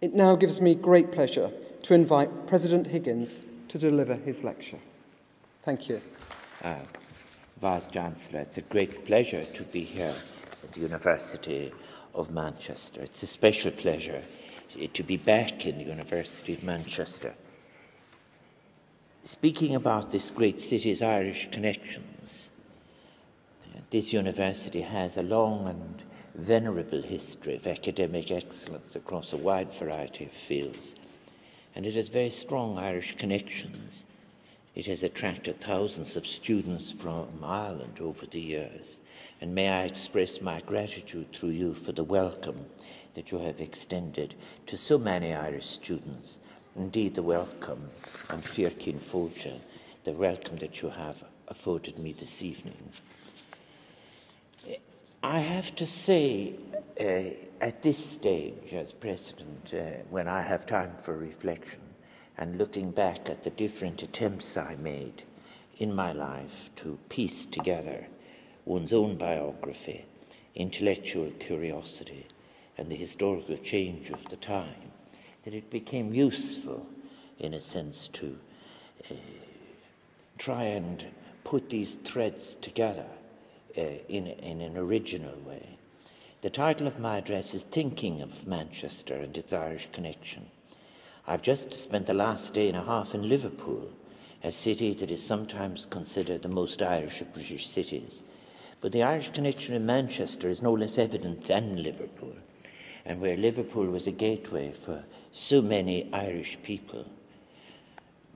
It now gives me great pleasure to invite President Higgins to deliver his lecture. Thank you. Vice-Chancellor, it's a great pleasure to be here at the University of Manchester. It's a special pleasure to be back in the University of Manchester. Speaking about this great city's Irish connections, this university has a long and venerable history of academic excellence across a wide variety of fields, and it has very strong Irish connections. It has attracted thousands of students from Ireland over the years, and may I express my gratitude through you for the welcome that you have extended to so many Irish students. Indeed, the welcome, and Fiorcin Fóilte, the welcome that you have afforded me this evening. I have to say, at this stage as President, when I have time for reflection, and looking back at the different attempts I made in my life to piece together one's own biography, intellectual curiosity, and the historical change of the time, that it became useful, in a sense, to try and put these threads together in an original way. The title of my address is Thinking of Manchester and its Irish Connection. I've just spent the last day and a half in Liverpool, a city that is sometimes considered the most Irish of British cities. But the Irish connection in Manchester is no less evident than Liverpool, and where Liverpool was a gateway for so many Irish people,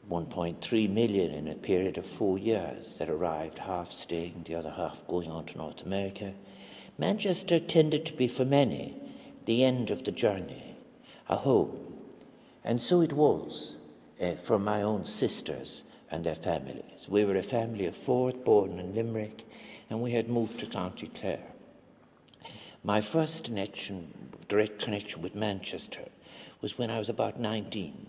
1.3 million in a period of 4 years that arrived, half staying, the other half going on to North America. Manchester tended to be for many the end of the journey, a home. And so it was for my own sisters and their families. We were a family of 4, born in Limerick, and we had moved to County Clare. My first direct connection with Manchester was when I was about 19.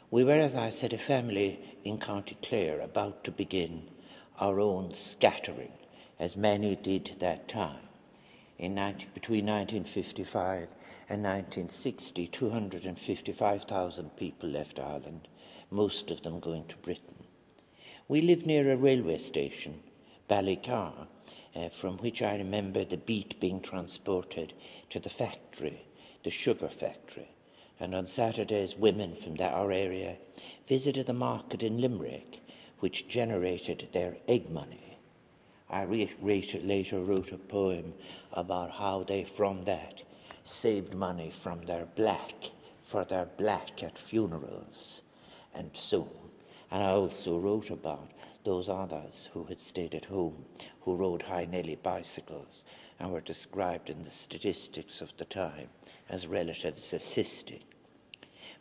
We were, as I said, a family in County Clare about to begin our own scattering, as many did that time. Between 1955 and 1960, 255,000 people left Ireland, most of them going to Britain. We lived near a railway station, Ballycar, from which I remember the beet being transported to the factory, the sugar factory. And on Saturdays, women from our area visited the market in Limerick, which generated their egg money. I later wrote a poem about how they, from that, saved money from for their black at funerals, and so on. And I also wrote about those others who had stayed at home, who rode high Nelly bicycles, and were described in the statistics of the time as relatives assisting.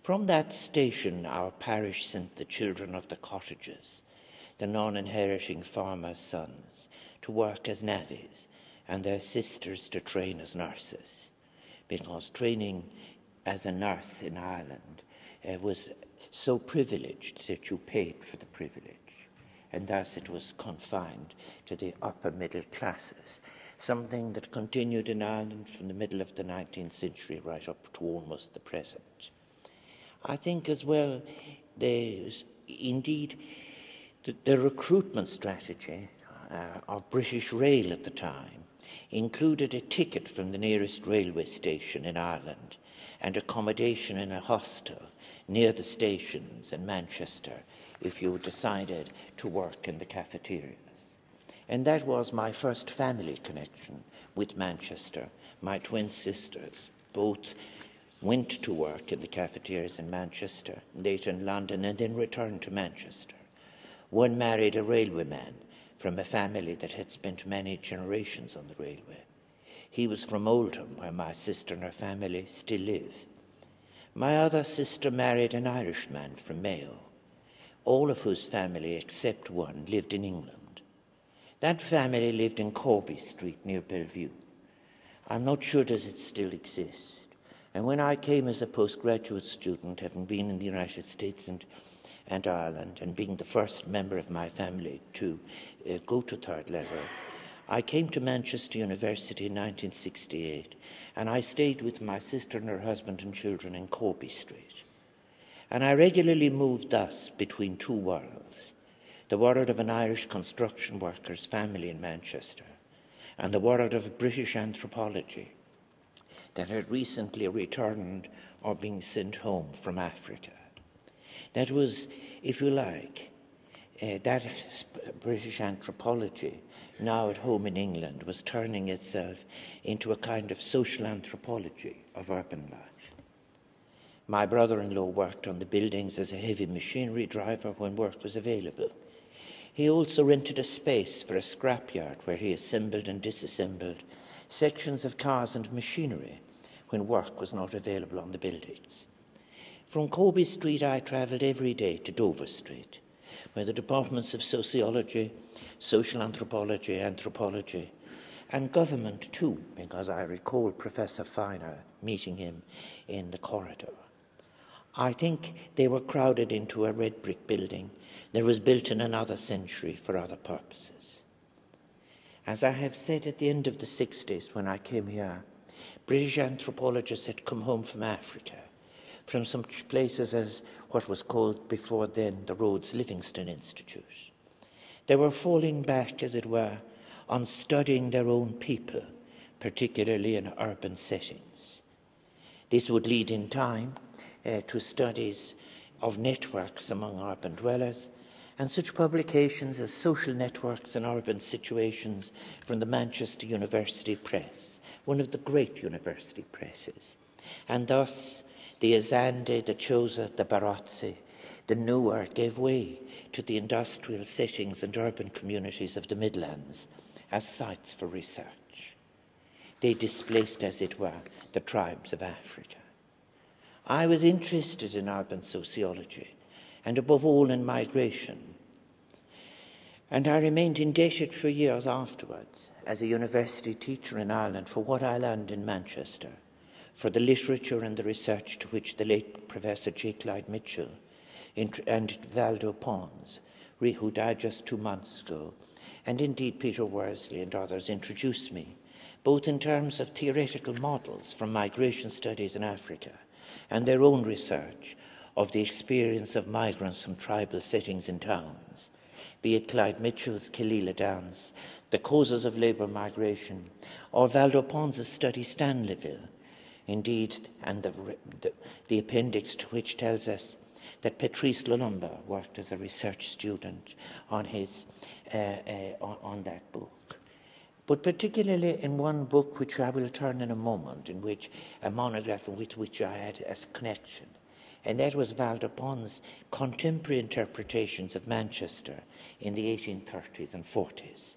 From that station, our parish sent the children of the cottages, the non-inheriting farmers' sons, to work as navvies, and their sisters to train as nurses, because training as a nurse in Ireland was so privileged that you paid for the privilege, and thus it was confined to the upper middle classes, something that continued in Ireland from the middle of the 19th century right up to almost the present. I think as well, there's indeed the recruitment strategy of British Rail at the time included a ticket from the nearest railway station in Ireland and accommodation in a hostel near the stations in Manchester if you decided to work in the cafeterias. And that was my first family connection with Manchester. My twin sisters both went to work in the cafeterias in Manchester, later in London, and then returned to Manchester. One married a railwayman from a family that had spent many generations on the railway. He was from Oldham, where my sister and her family still live. My other sister married an Irishman from Mayo, all of whose family, except one, lived in England. That family lived in Corby Street near Bellevue. I'm not sure does it still exist. And when I came as a postgraduate student, having been in the United States and Ireland, and being the first member of my family to go to third level, I came to Manchester University in 1968, and I stayed with my sister and her husband and children in Corby Street. And I regularly moved thus between two worlds, the world of an Irish construction worker's family in Manchester and the world of British anthropology that had recently returned or been sent home from Africa. That was, if you like, that British anthropology, now at home in England, was turning itself into a kind of social anthropology of urban life. My brother-in-law worked on the buildings as a heavy machinery driver when work was available. He also rented a space for a scrapyard where he assembled and disassembled sections of cars and machinery when work was not available on the buildings. From Corby Street, I travelled every day to Dover Street, where the departments of sociology, social anthropology, anthropology, and government too, because I recall Professor Feiner meeting him in the corridor. I think they were crowded into a red brick building that was built in another century for other purposes. As I have said at the end of the 60s when I came here, British anthropologists had come home from Africa, from such places as what was called before then the Rhodes Livingston Institute. They were falling back, as it were, on studying their own people, particularly in urban settings. This would lead in time to studies of networks among urban dwellers, and such publications as Social Networks in Urban Situations from the Manchester University Press, one of the great university presses, and thus the Azande, the Chosa, the Barotse, the Newer gave way to the industrial settings and urban communities of the Midlands as sites for research. They displaced, as it were, the tribes of Africa. I was interested in urban sociology, and above all in migration. And I remained indebted for years afterwards, as a university teacher in Ireland, for what I learned in Manchester, for the literature and the research to which the late Professor J. Clyde Mitchell and Valdo Pons, who died just 2 months ago, and indeed Peter Worsley and others introduced me, both in terms of theoretical models from migration studies in Africa and their own research of the experience of migrants from tribal settings in towns, be it Clyde Mitchell's Killila Dance, the causes of labour migration, or Valdo Pons' study Stanleyville, indeed, and the appendix to which tells us that Patrice Lulumba worked as a research student on on that book. But particularly in one book which I will turn in a moment, in which a monograph with which I had as a connection, and that was Valdo Pons' contemporary interpretations of Manchester in the 1830s and 40s.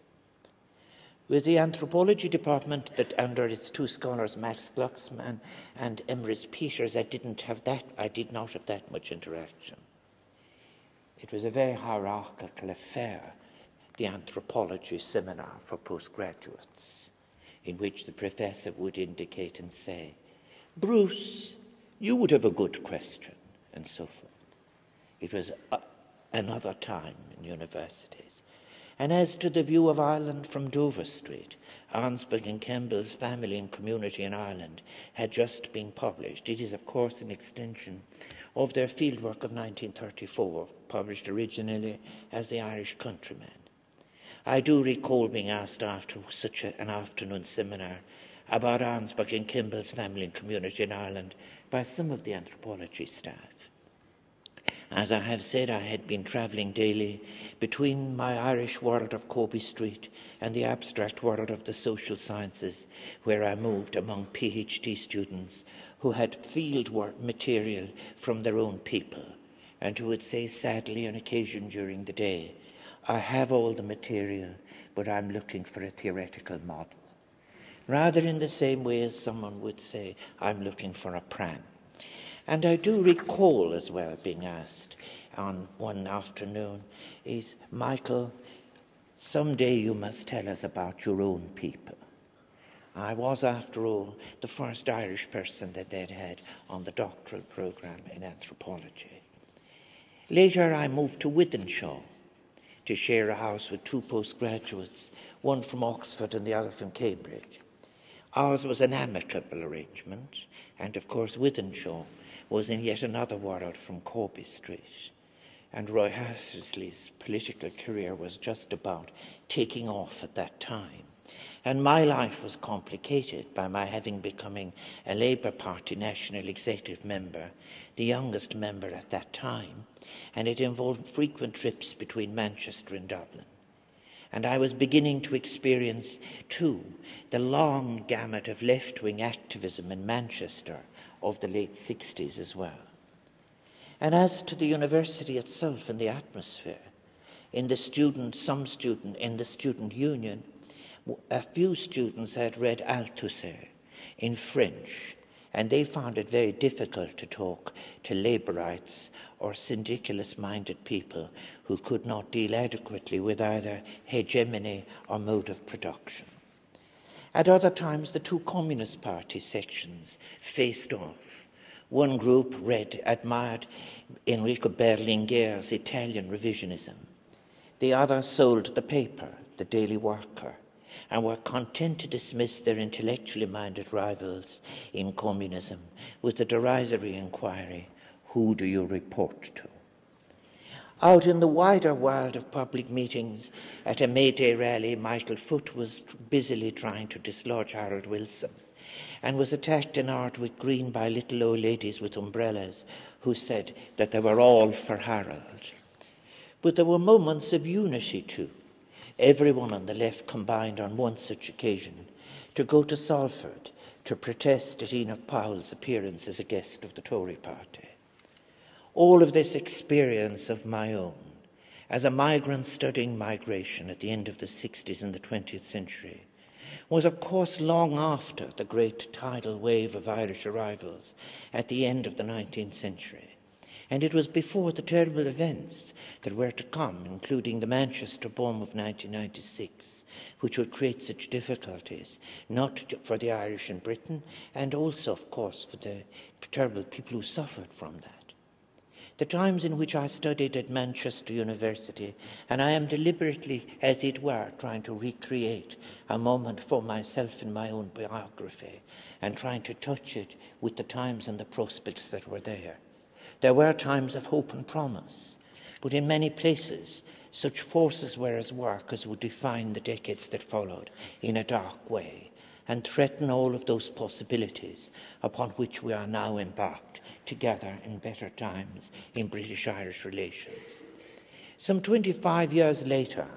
With the anthropology department that under its two scholars, Max Glucksmann and Emrys Peters, I did not have that much interaction. It was a very hierarchical affair, the anthropology seminar for postgraduates, in which the professor would indicate and say, "Bruce, you would have a good question," and so forth. It was another time in universities. And as to the view of Ireland from Dover Street, Arnsberg and Campbell's Family and Community in Ireland had just been published. It is, of course, an extension of their fieldwork of 1934, published originally as The Irish Countryman. I do recall being asked after such an afternoon seminar about Arnsberg and Campbell's Family and Community in Ireland by some of the anthropology staff. As I have said, I had been travelling daily between my Irish world of Corby Street and the abstract world of the social sciences, where I moved among PhD students who had field work material from their own people, and who would say sadly on occasion during the day, "I have all the material, but I'm looking for a theoretical model." Rather in the same way as someone would say, "I'm looking for a pram." And I do recall as well being asked on one afternoon, is, "Michael, someday you must tell us about your own people." I was, after all, the first Irish person that they'd had on the doctoral programme in anthropology. Later I moved to Wythenshawe to share a house with two postgraduates, one from Oxford and the other from Cambridge. Ours was an amicable arrangement, and of course Wythenshawe was in yet another world from Corby Street. And Roy Hattersley's political career was just about taking off at that time. And my life was complicated by my having becoming a Labour Party National Executive member, the youngest member at that time, and it involved frequent trips between Manchester and Dublin. And I was beginning to experience, too, the long gamut of left-wing activism in Manchester of the late 60s as well. And as to the university itself and the atmosphere, in the student union, a few students had read Althusser in French, and they found it very difficult to talk to Labourites or syndicalist-minded people who could not deal adequately with either hegemony or mode of production. At other times, the two Communist Party sections faced off. One group admired Enrico Berlinguer's Italian revisionism. The other sold the paper, the Daily Worker, and were content to dismiss their intellectually minded rivals in communism with the derisory inquiry, who do you report to? Out in the wider world of public meetings, at a May Day rally, Michael Foot was busily trying to dislodge Harold Wilson and was attacked in Ardwick Green by little old ladies with umbrellas who said that they were all for Harold. But there were moments of unity too. Everyone on the left combined on one such occasion to go to Salford to protest at Enoch Powell's appearance as a guest of the Tory party. All of this experience of my own, as a migrant studying migration at the end of the 60s and the 20th century, was of course long after the great tidal wave of Irish arrivals at the end of the 19th century. And it was before the terrible events that were to come, including the Manchester bomb of 1996, which would create such difficulties, not for the Irish in Britain, and also, of course, for the terrible people who suffered from that. The times in which I studied at Manchester University, and I am deliberately, as it were, trying to recreate a moment for myself in my own biography, and trying to touch it with the times and the prospects that were there. There were times of hope and promise, but in many places, such forces were at work as would define the decades that followed in a dark way and threaten all of those possibilities upon which we are now embarked together in better times in British-Irish relations. Some 25 years later,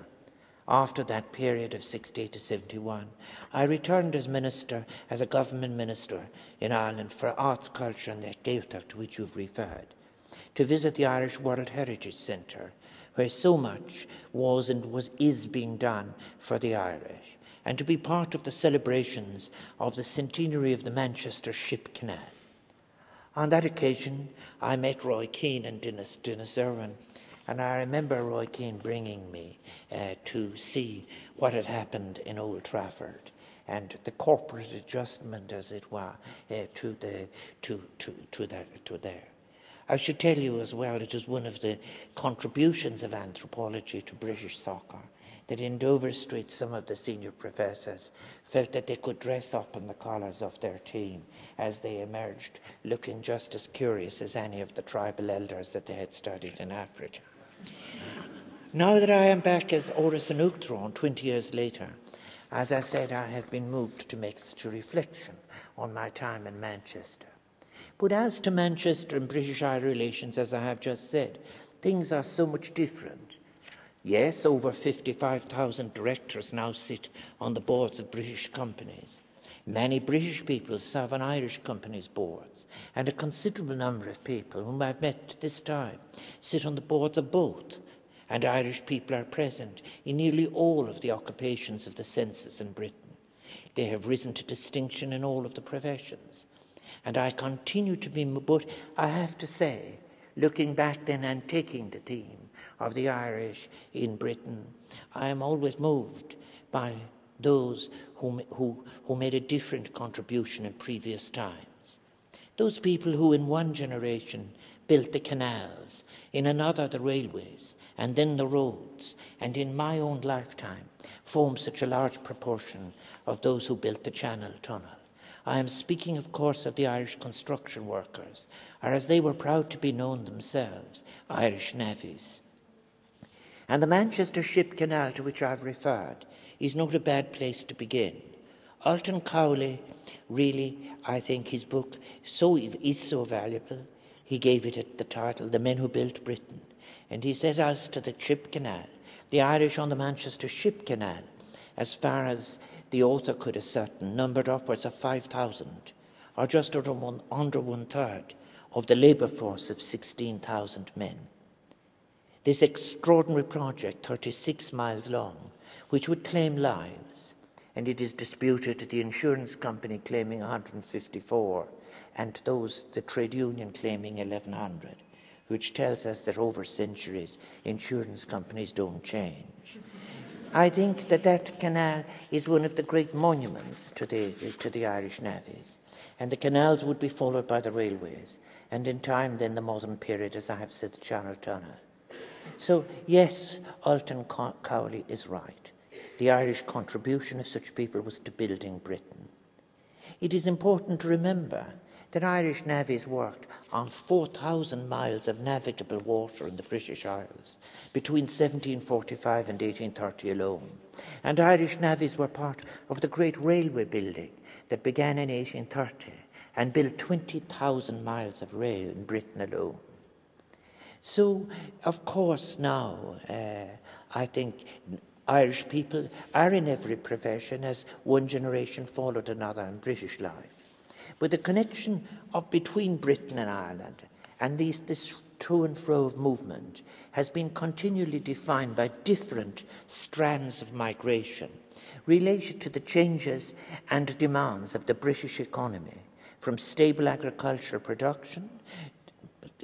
after that period of 68 to 71, I returned as a government minister in Ireland for arts, culture and the Gaeltacht to which you've referred, to visit the Irish World Heritage Centre, where so much is being done for the Irish, and to be part of the celebrations of the centenary of the Manchester Ship Canal. On that occasion, I met Roy Keane and Dennis Irwin, and I remember Roy Keane bringing me to see what had happened in Old Trafford and the corporate adjustment, as it were, to there. I should tell you as well, it is one of the contributions of anthropology to British soccer that in Dover Street some of the senior professors felt that they could dress up in the colours of their team as they emerged, looking just as curious as any of the tribal elders that they had studied in Africa. Now that I am back as Oris and Uachtaráin 20 years later, as I said, I have been moved to make such a reflection on my time in Manchester. But as to Manchester and British-Irish relations, as I have just said, things are so much different. Yes, over 55,000 directors now sit on the boards of British companies. Many British people serve on Irish companies' boards, and a considerable number of people whom I've met this time sit on the boards of both, and Irish people are present in nearly all of the occupations of the census in Britain. They have risen to distinction in all of the professions, and I continue to be, but I have to say, looking back then and taking the theme of the Irish in Britain, I am always moved by those who made a different contribution in previous times. Those people who in one generation built the canals, in another the railways, and then the roads, and in my own lifetime formed such a large proportion of those who built the Channel Tunnel. I am speaking, of course, of the Irish construction workers, or as they were proud to be known themselves, Irish navvies. And the Manchester Ship Canal, to which I've referred, is not a bad place to begin. Alton Cowley, really, I think his book is so valuable. He gave it the title, The Men Who Built Britain. And he said as to the Ship Canal, the Irish on the Manchester Ship Canal, as far as the author could ascertain, numbered upwards of 5,000, or just under one-third of the labour force of 16,000 men. This extraordinary project, 36 miles long, which would claim lives, and it is disputed, the insurance company claiming 154, and the trade union claiming 1,100, which tells us that over centuries, insurance companies don't change. I think that canal is one of the great monuments to the Irish navvies, and the canals would be followed by the railways, and in time then the modern period, as I have said, the Channel Tunnel. So yes, Alton Cowley is right. The Irish contribution of such people was to building Britain. It is important to remember that Irish navvies worked on 4,000 miles of navigable water in the British Isles between 1745 and 1830 alone. And Irish navvies were part of the great railway building that began in 1830 and built 20,000 miles of rail in Britain alone. So, of course, now, I think Irish people are in every profession as one generation followed another in British life. But the connection between Britain and Ireland and this to and fro of movement has been continually defined by different strands of migration related to the changes and demands of the British economy, from stable agricultural production,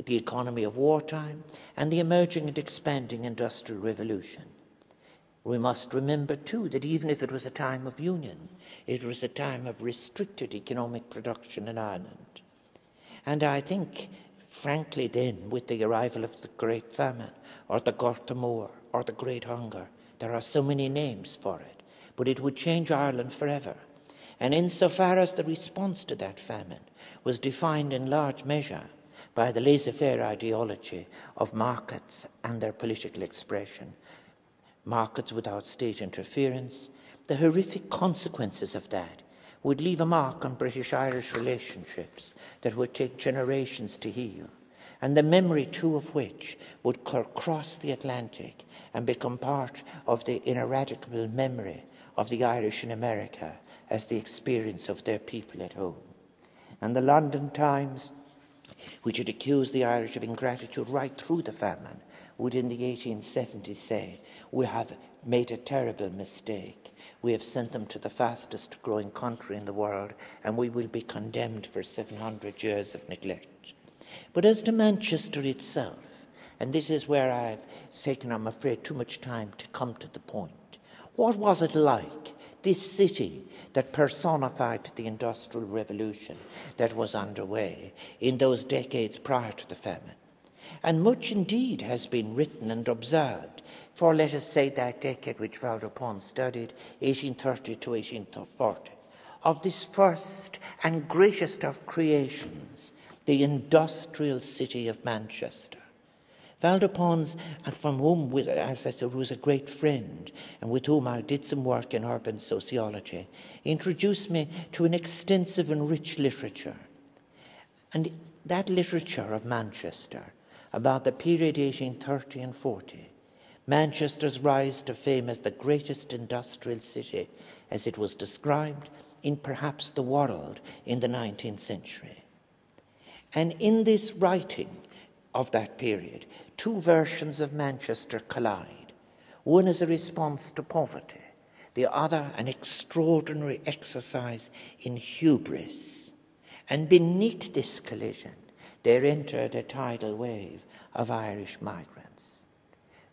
the economy of wartime, and the emerging and expanding industrial revolution. We must remember, too, that even if it was a time of union, it was a time of restricted economic production in Ireland. And I think, frankly then, with the arrival of the Great Famine, or the Gorta Mór, or the Great Hunger, there are so many names for it, but it would change Ireland forever. And insofar as the response to that famine was defined in large measure by the laissez-faire ideology of markets and their political expression, markets without state interference, the horrific consequences of that would leave a mark on British-Irish relationships that would take generations to heal, and the memory too of which would cross the Atlantic and become part of the ineradicable memory of the Irish in America as the experience of their people at home. And the London Times, which had accused the Irish of ingratitude right through the famine, would in the 1870s say, "We have made a terrible mistake. We have sent them to the fastest growing country in the world, and we will be condemned for 700 years of neglect." But as to Manchester itself, and this is where I've taken, I'm afraid, too much time to come to the point, what was it like, this city that personified the Industrial Revolution that was underway in those decades prior to the famine? And much indeed has been written and observed for, let us say, that decade which Valdepon studied, 1830 to 1840, of this first and greatest of creations, the industrial city of Manchester. Valdepon's, and from whom, as I said, was a great friend, and with whom I did some work in urban sociology, introduced me to an extensive and rich literature. And that literature of Manchester, about the period 1830 and 40, Manchester's rise to fame as the greatest industrial city, as it was described in perhaps the world in the 19th century. And in this writing of that period, two versions of Manchester collide. One is a response to poverty, the other an extraordinary exercise in hubris. And beneath this collision, there entered a tidal wave of Irish migrants.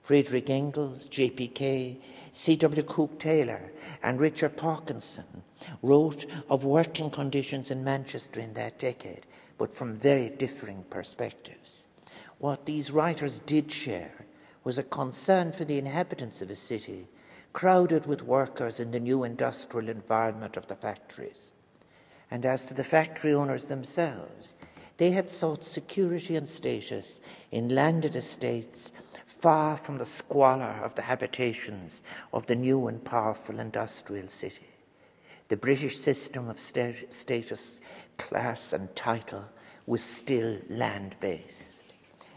Friedrich Engels, J.P.K., C.W. Cooke Taylor, and Richard Parkinson wrote of working conditions in Manchester in that decade, but from very differing perspectives. What these writers did share was a concern for the inhabitants of a city crowded with workers in the new industrial environment of the factories. And as to the factory owners themselves, they had sought security and status in landed estates far from the squalor of the habitations of the new and powerful industrial city. The British system of status, class and title was still land-based.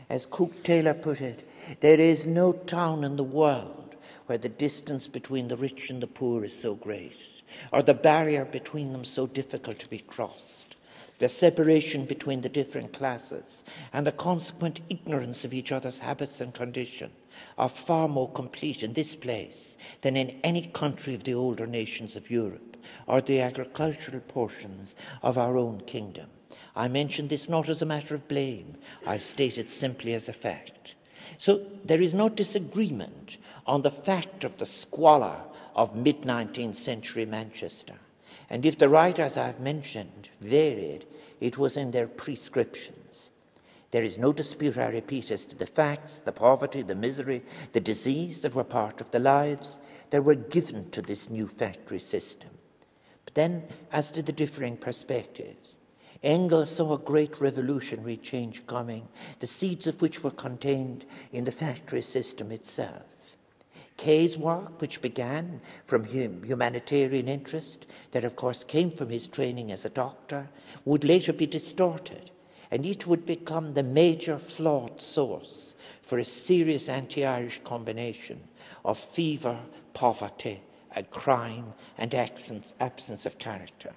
As Cook Taylor put it, there is no town in the world where the distance between the rich and the poor is so great, or the barrier between them so difficult to be crossed. The separation between the different classes and the consequent ignorance of each other's habits and condition are far more complete in this place than in any country of the older nations of Europe or the agricultural portions of our own kingdom. I mention this not as a matter of blame. I state it simply as a fact. So there is no disagreement on the fact of the squalor of mid-19th century Manchester. And if the writers I've mentioned varied, it was in their prescriptions. There is no dispute, I repeat, as to the facts, the poverty, the misery, the disease that were part of the lives that were given to this new factory system. But then, as to the differing perspectives, Engels saw a great revolutionary change coming, the seeds of which were contained in the factory system itself. Kay's work, which began from humanitarian interest, that of course came from his training as a doctor, would later be distorted, and it would become the major flawed source for a serious anti-Irish combination of fever, poverty, crime, and absence of character.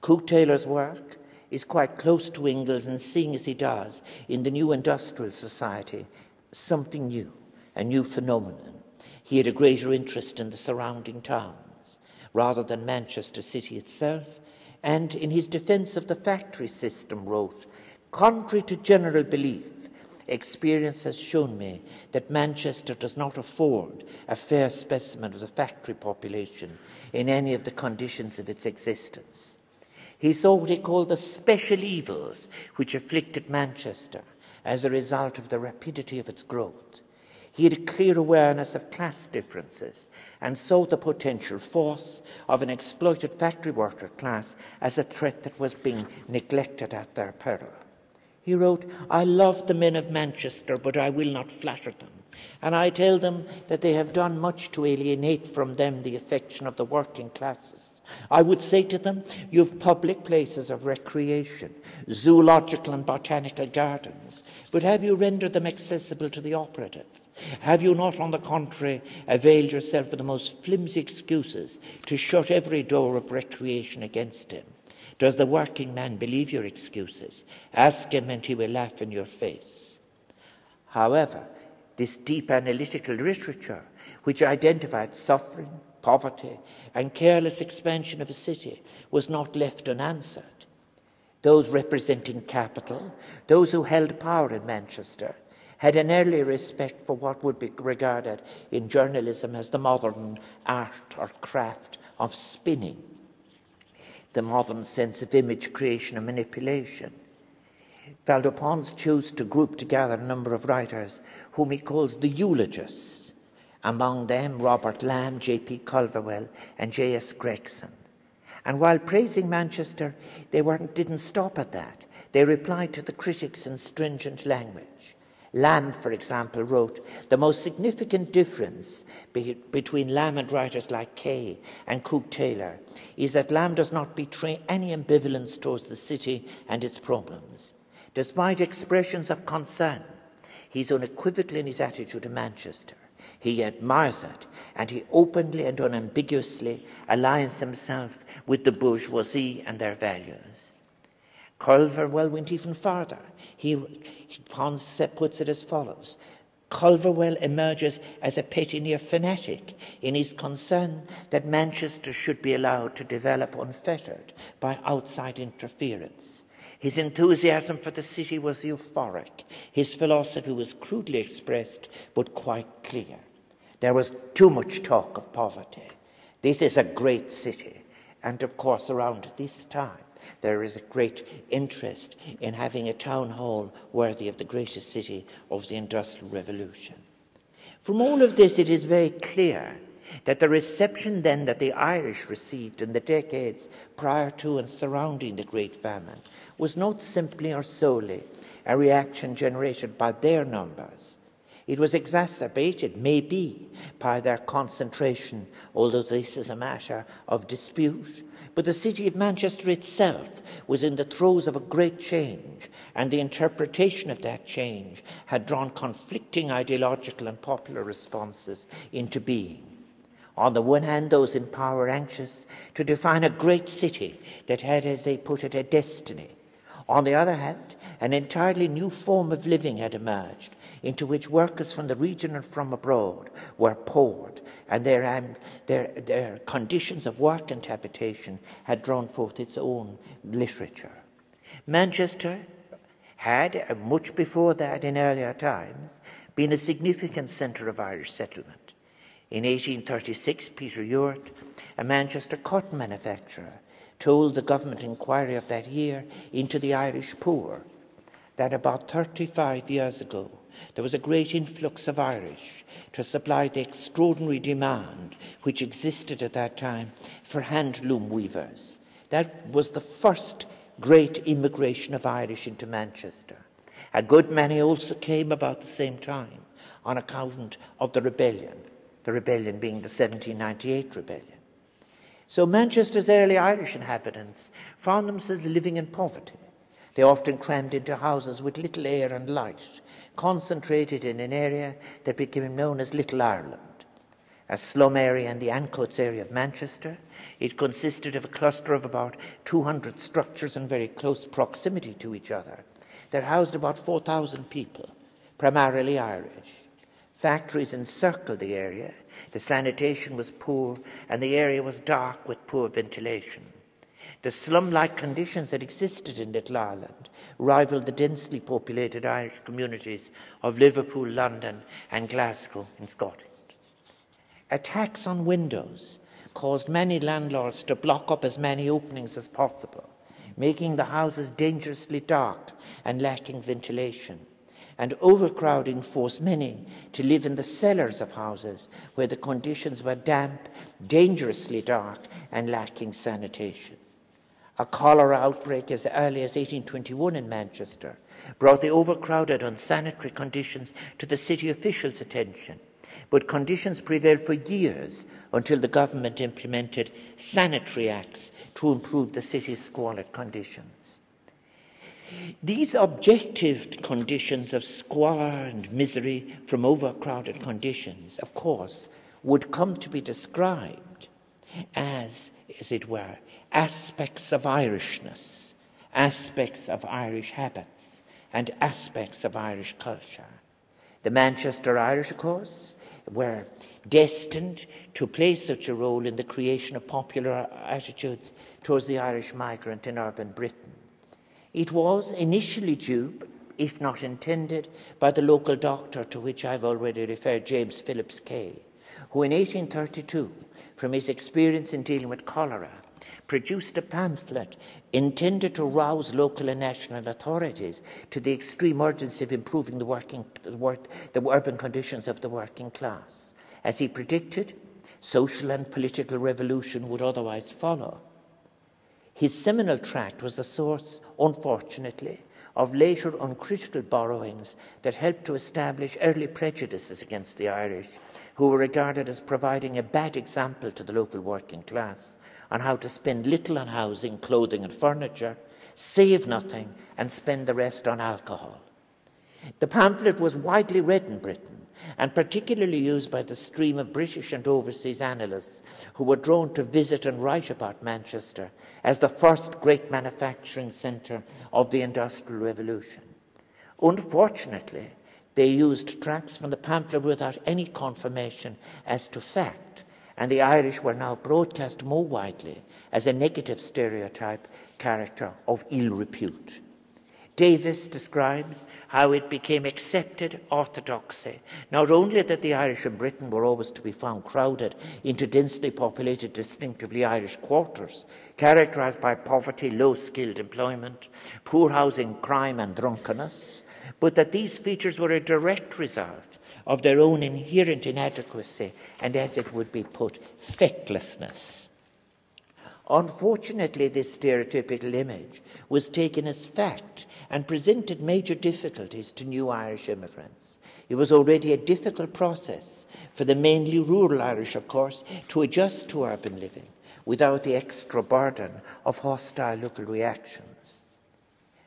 Cook Taylor's work is quite close to Engels in seeing as he does in the new industrial society something new, a new phenomenon. He had a greater interest in the surrounding towns rather than Manchester city itself, and in his defence of the factory system wrote, "Contrary to general belief, experience has shown me that Manchester does not afford a fair specimen of the factory population in any of the conditions of its existence." He saw what he called the special evils which afflicted Manchester as a result of the rapidity of its growth. He had a clear awareness of class differences and saw the potential force of an exploited factory worker class as a threat that was being neglected at their peril. He wrote, "I love the men of Manchester, but I will not flatter them. And I tell them that they have done much to alienate from them the affection of the working classes. I would say to them, you have public places of recreation, zoological and botanical gardens, but have you rendered them accessible to the operative? Have you not, on the contrary, availed yourself of the most flimsy excuses to shut every door of recreation against him? Does the working man believe your excuses? Ask him and he will laugh in your face." However, this deep analytical literature, which identified suffering, poverty, and careless expansion of a city, was not left unanswered. Those representing capital, those who held power in Manchester, had an early respect for what would be regarded in journalism as the modern art or craft of spinning, the modern sense of image creation and manipulation. Valdez chose to group together a number of writers whom he calls the eulogists, among them Robert Lamb, J.P. Culverwell, and J.S. Gregson. And while praising Manchester, they didn't stop at that. They replied to the critics in stringent language. Lamb, for example, wrote, "The most significant difference between Lamb and writers like Kay and Cook Taylor is that Lamb does not betray any ambivalence towards the city and its problems. Despite expressions of concern, he's unequivocal in his attitude to Manchester. He admires it, and he openly and unambiguously aligns himself with the bourgeoisie and their values." Culverwell went even further. He puts it as follows. Culverwell emerges as a petty near fanatic in his concern that Manchester should be allowed to develop unfettered by outside interference. His enthusiasm for the city was euphoric. His philosophy was crudely expressed, but quite clear. There was too much talk of poverty. This is a great city. And of course, around this time, There is a great interest in having a town hall worthy of the greatest city of the Industrial Revolution. From all of this, it is very clear that the reception then that the Irish received in the decades prior to and surrounding the Great Famine was not simply or solely a reaction generated by their numbers. It was exacerbated, maybe, by their concentration, although this is a matter of dispute. But the city of Manchester itself was in the throes of a great change, and the interpretation of that change had drawn conflicting ideological and popular responses into being. On the one hand, those in power were anxious to define a great city that had, as they put it, a destiny. On the other hand, an entirely new form of living had emerged, into which workers from the region and from abroad were poured, and their conditions of work and habitation had drawn forth its own literature. Manchester had, much before that in earlier times, been a significant centre of Irish settlement. In 1836, Peter Ewart, a Manchester cotton manufacturer, told the government inquiry of that year into the Irish poor that about 35 years ago there was a great influx of Irish to supply the extraordinary demand which existed at that time for handloom weavers. That was the first great immigration of Irish into Manchester. A good many also came about the same time on account of the rebellion being the 1798 rebellion. So Manchester's early Irish inhabitants found themselves living in poverty. They often crammed into houses with little air and light, concentrated in an area that became known as Little Ireland. A slum area in the Ancoats area of Manchester, it consisted of a cluster of about 200 structures in very close proximity to each other that housed about 4,000 people, primarily Irish. Factories encircled the area, the sanitation was poor, and the area was dark with poor ventilation. The slum-like conditions that existed in Little Ireland rivaled the densely populated Irish communities of Liverpool, London, and Glasgow in Scotland. Attacks on windows caused many landlords to block up as many openings as possible, making the houses dangerously dark and lacking ventilation. And overcrowding forced many to live in the cellars of houses where the conditions were damp, dangerously dark, and lacking sanitation. A cholera outbreak as early as 1821 in Manchester brought the overcrowded, unsanitary conditions to the city officials' attention. But conditions prevailed for years until the government implemented sanitary acts to improve the city's squalid conditions. These objective conditions of squalor and misery from overcrowded conditions, of course, would come to be described as it were, aspects of Irishness, aspects of Irish habits, and aspects of Irish culture. The Manchester Irish, of course, were destined to play such a role in the creation of popular attitudes towards the Irish migrant in urban Britain. It was initially due, if not intended, by the local doctor to which I've already referred, James Phillips Kay, who in 1832, from his experience in dealing with cholera, produced a pamphlet intended to rouse local and national authorities to the extreme urgency of improving the urban conditions of the working class. As he predicted, social and political revolution would otherwise follow. His seminal tract was the source, unfortunately, of later uncritical borrowings that helped to establish early prejudices against the Irish, who were regarded as providing a bad example to the local working class on how to spend little on housing, clothing and furniture, save nothing and spend the rest on alcohol. The pamphlet was widely read in Britain and particularly used by the stream of British and overseas analysts who were drawn to visit and write about Manchester as the first great manufacturing centre of the Industrial Revolution. Unfortunately, they used tracts from the pamphlet without any confirmation as to fact, and the Irish were now broadcast more widely as a negative stereotype character of ill repute. Davis describes how it became accepted orthodoxy, not only that the Irish in Britain were always to be found crowded into densely populated, distinctively Irish quarters, characterised by poverty, low-skilled employment, poor housing, crime and drunkenness, but that these features were a direct result of their own inherent inadequacy and, as it would be put, fecklessness. Unfortunately, this stereotypical image was taken as fact and presented major difficulties to new Irish immigrants. It was already a difficult process for the mainly rural Irish, of course, to adjust to urban living without the extra burden of hostile local reactions.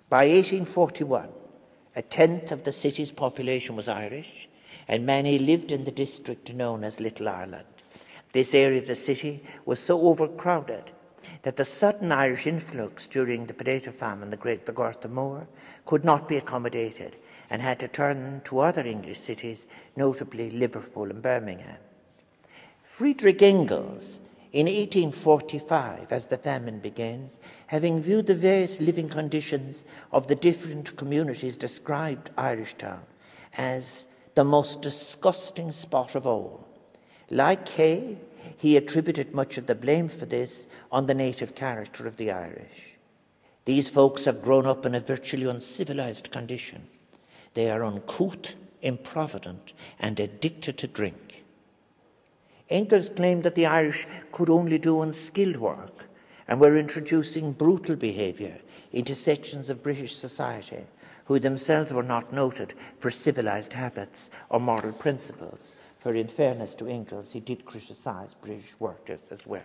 By 1841, a tenth of the city's population was Irish, and many lived in the district known as Little Ireland. This area of the city was so overcrowded that the sudden Irish influx during the potato famine, the Garth Moor, could not be accommodated and had to turn to other English cities, notably Liverpool and Birmingham. Friedrich Engels, in 1845, as the famine begins, having viewed the various living conditions of the different communities, described Irishtown as the most disgusting spot of all. Like Kay, he attributed much of the blame for this on the native character of the Irish. These folks have grown up in a virtually uncivilized condition. They are uncouth, improvident, and addicted to drink. Engels claimed that the Irish could only do unskilled work and were introducing brutal behaviour into sections of British society who themselves were not noted for civilized habits or moral principles. For in fairness to Engels, he did criticise British workers as well.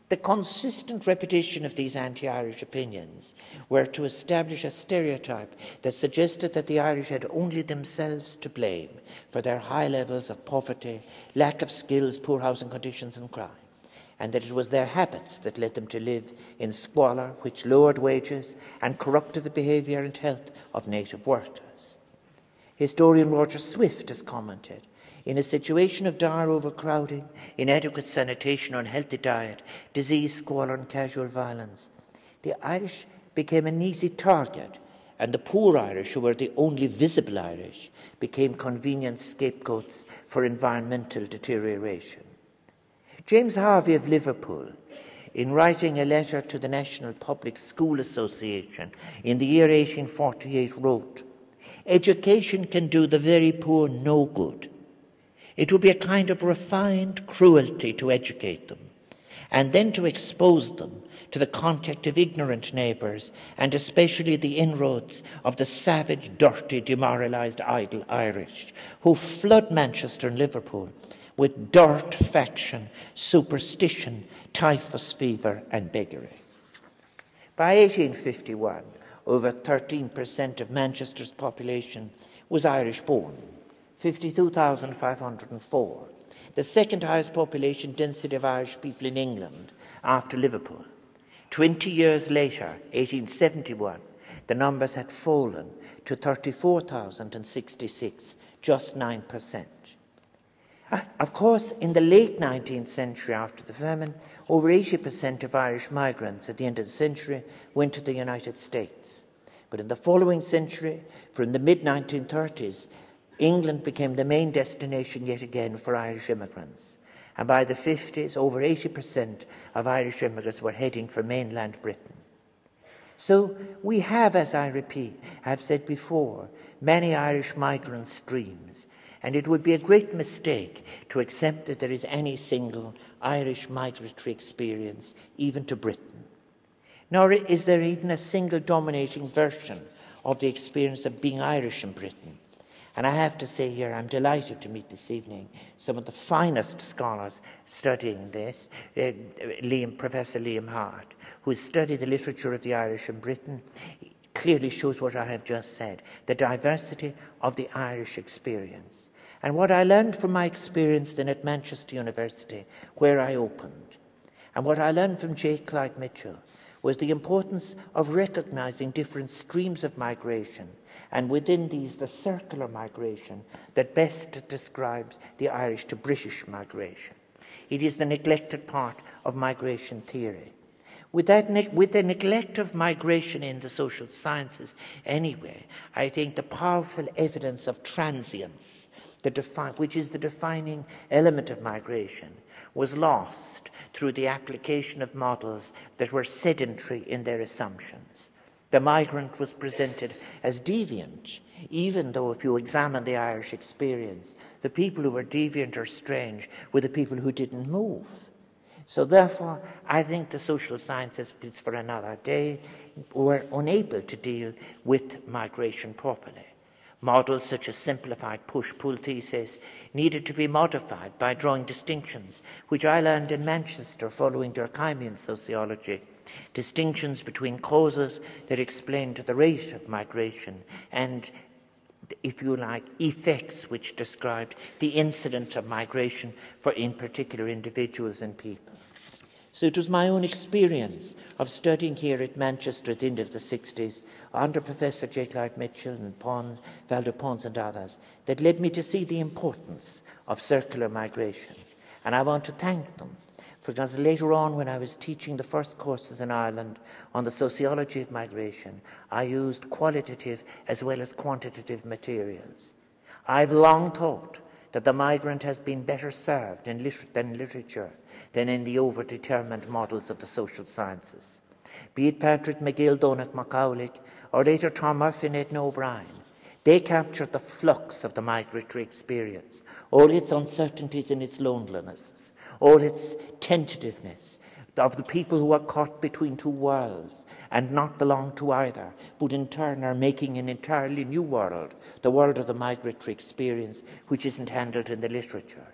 The consistent repetition of these anti-Irish opinions were to establish a stereotype that suggested that the Irish had only themselves to blame for their high levels of poverty, lack of skills, poor housing conditions and crime, and that it was their habits that led them to live in squalor, which lowered wages and corrupted the behaviour and health of native workers. Historian Roger Swift has commented, in a situation of dire overcrowding, inadequate sanitation, unhealthy diet, disease, squalor and casual violence, the Irish became an easy target, and the poor Irish, who were the only visible Irish, became convenient scapegoats for environmental deterioration. James Harvey of Liverpool, in writing a letter to the National Public School Association in the year 1848, wrote, "Education can do the very poor no good. It would be a kind of refined cruelty to educate them, and then to expose them to the contact of ignorant neighbours, and especially the inroads of the savage, dirty, demoralised, idle Irish, who flood Manchester and Liverpool with dirt, faction, superstition, typhus fever and beggary." By 1851, over 13% of Manchester's population was Irish-born. 52,504, the second highest population density of Irish people in England after Liverpool. 20 years later, 1871, the numbers had fallen to 34,066, just 9%. Of course, in the late 19th century after the famine, over 80% of Irish migrants at the end of the century went to the United States. But in the following century, from the mid-1930s, England became the main destination yet again for Irish immigrants. And by the 50s, over 80% of Irish immigrants were heading for mainland Britain. So we have, as I have said before, many Irish migrant streams, and it would be a great mistake to accept that there is any single Irish migratory experience, even to Britain. Nor is there even a single dominating version of the experience of being Irish in Britain. And I have to say here, I'm delighted to meet this evening some of the finest scholars studying this, Professor Liam Hart, who has studied the literature of the Irish in Britain, clearly shows what I have just said, the diversity of the Irish experience. And what I learned from my experience then at Manchester University, where I opened, and what I learned from J. Clyde Mitchell, was the importance of recognizing different streams of migration, and within these the circular migration that best describes the Irish to British migration. It is the neglected part of migration theory. With the neglect of migration in the social sciences anyway, I think the powerful evidence of transience, which is the defining element of migration, was lost through the application of models that were sedentary in their assumptions. The migrant was presented as deviant, even though if you examine the Irish experience, the people who were deviant or strange were the people who didn't move. So therefore, I think the social sciences, if it's for another day, were unable to deal with migration properly. Models such as simplified push-pull thesis needed to be modified by drawing distinctions, which I learned in Manchester following Durkheimian sociology, distinctions between causes that explained the rate of migration and, if you like, effects which described the incidence of migration for in particular individuals and people. So it was my own experience of studying here at Manchester at the end of the 60s under Professor J. Clyde Mitchell and Pons, Valdo Pons and others that led me to see the importance of circular migration. And I want to thank them because later on when I was teaching the first courses in Ireland on the sociology of migration, I used qualitative as well as quantitative materials. I've long thought that the migrant has been better served in literature than in the overdetermined models of the social sciences. Be it Patrick McGill, Donach MacCowlick, or later Tom Murphy and Edna O'Brien, they captured the flux of the migratory experience, all its uncertainties and its loneliness, all its tentativeness, of the people who are caught between two worlds and not belong to either, but in turn are making an entirely new world, the world of the migratory experience, which isn't handled in the literature.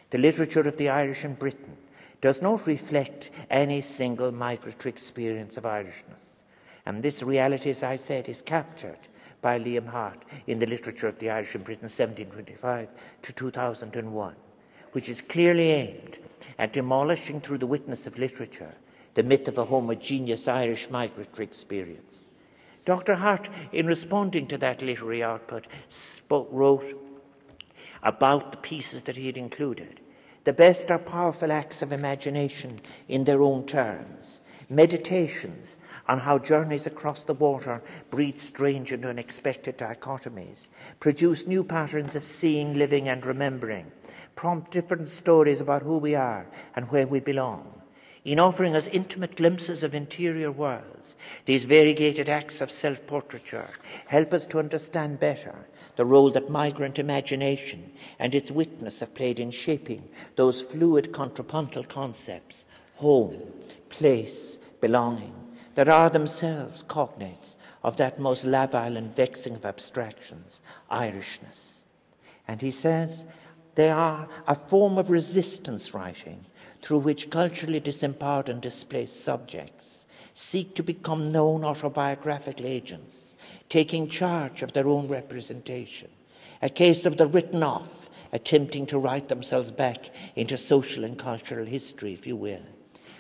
The literature of the Irish in Britain does not reflect any single migratory experience of Irishness. And this reality, as I said, is captured by Liam Hart in the literature of the Irish in Britain 1725 to 2001, which is clearly aimed at demolishing through the witness of literature the myth of a homogeneous Irish migratory experience. Dr. Hart, in responding to that literary output, wrote about the pieces that he had included. The best are powerful acts of imagination in their own terms, meditations on how journeys across the water breed strange and unexpected dichotomies, produce new patterns of seeing, living and remembering, prompt different stories about who we are and where we belong. In offering us intimate glimpses of interior worlds, these variegated acts of self-portraiture help us to understand better the role that migrant imagination and its witness have played in shaping those fluid contrapuntal concepts, home, place, belonging, that are themselves cognates of that most labile and vexing of abstractions, Irishness. And he says, they are a form of resistance writing through which culturally disempowered and displaced subjects seek to become known autobiographical agents, taking charge of their own representation, a case of the written off, attempting to write themselves back into social and cultural history, if you will.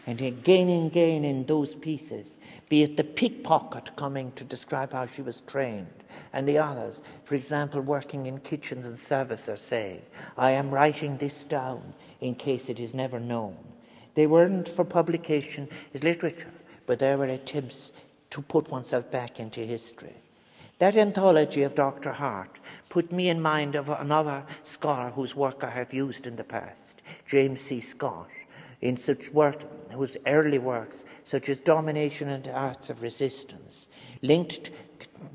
And again and again in those pieces, be it the pickpocket coming to describe how she was trained, and the others, for example, working in kitchens and service, are saying, I am writing this down in case it is never known. They weren't for publication as literature, but they were attempts to put oneself back into history. That anthology of Dr. Hart put me in mind of another scholar whose work I have used in the past, James C. Scott, in such work, whose early works, such as Domination and the Arts of Resistance,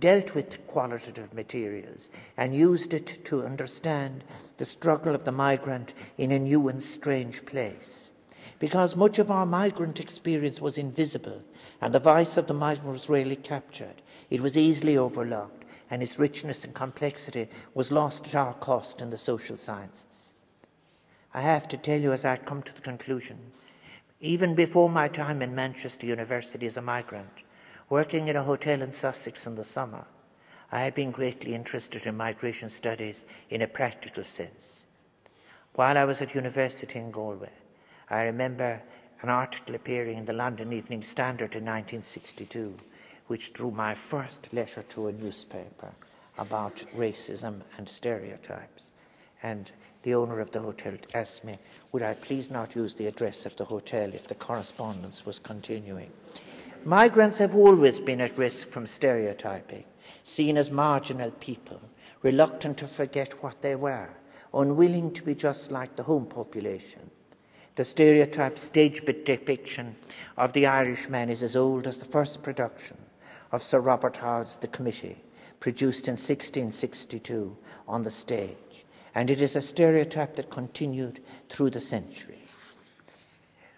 dealt with qualitative materials and used it to understand the struggle of the migrant in a new and strange place. Because much of our migrant experience was invisible and the voice of the migrant was rarely captured, it was easily overlooked, and its richness and complexity was lost at our cost in the social sciences. I have to tell you, as I come to the conclusion, even before my time in Manchester University as a migrant, working in a hotel in Sussex in the summer, I had been greatly interested in migration studies in a practical sense. While I was at university in Galway, I remember an article appearing in the London Evening Standard in 1962, which drew my first letter to a newspaper about racism and stereotypes. And the owner of the hotel asked me, would I please not use the address of the hotel if the correspondence was continuing. Migrants have always been at risk from stereotyping, seen as marginal people, reluctant to forget what they were, unwilling to be just like the home population. The stereotype stage depiction of the Irishman is as old as the first production of Sir Robert Howard's The Committee, produced in 1662 on the stage, and it is a stereotype that continued through the centuries.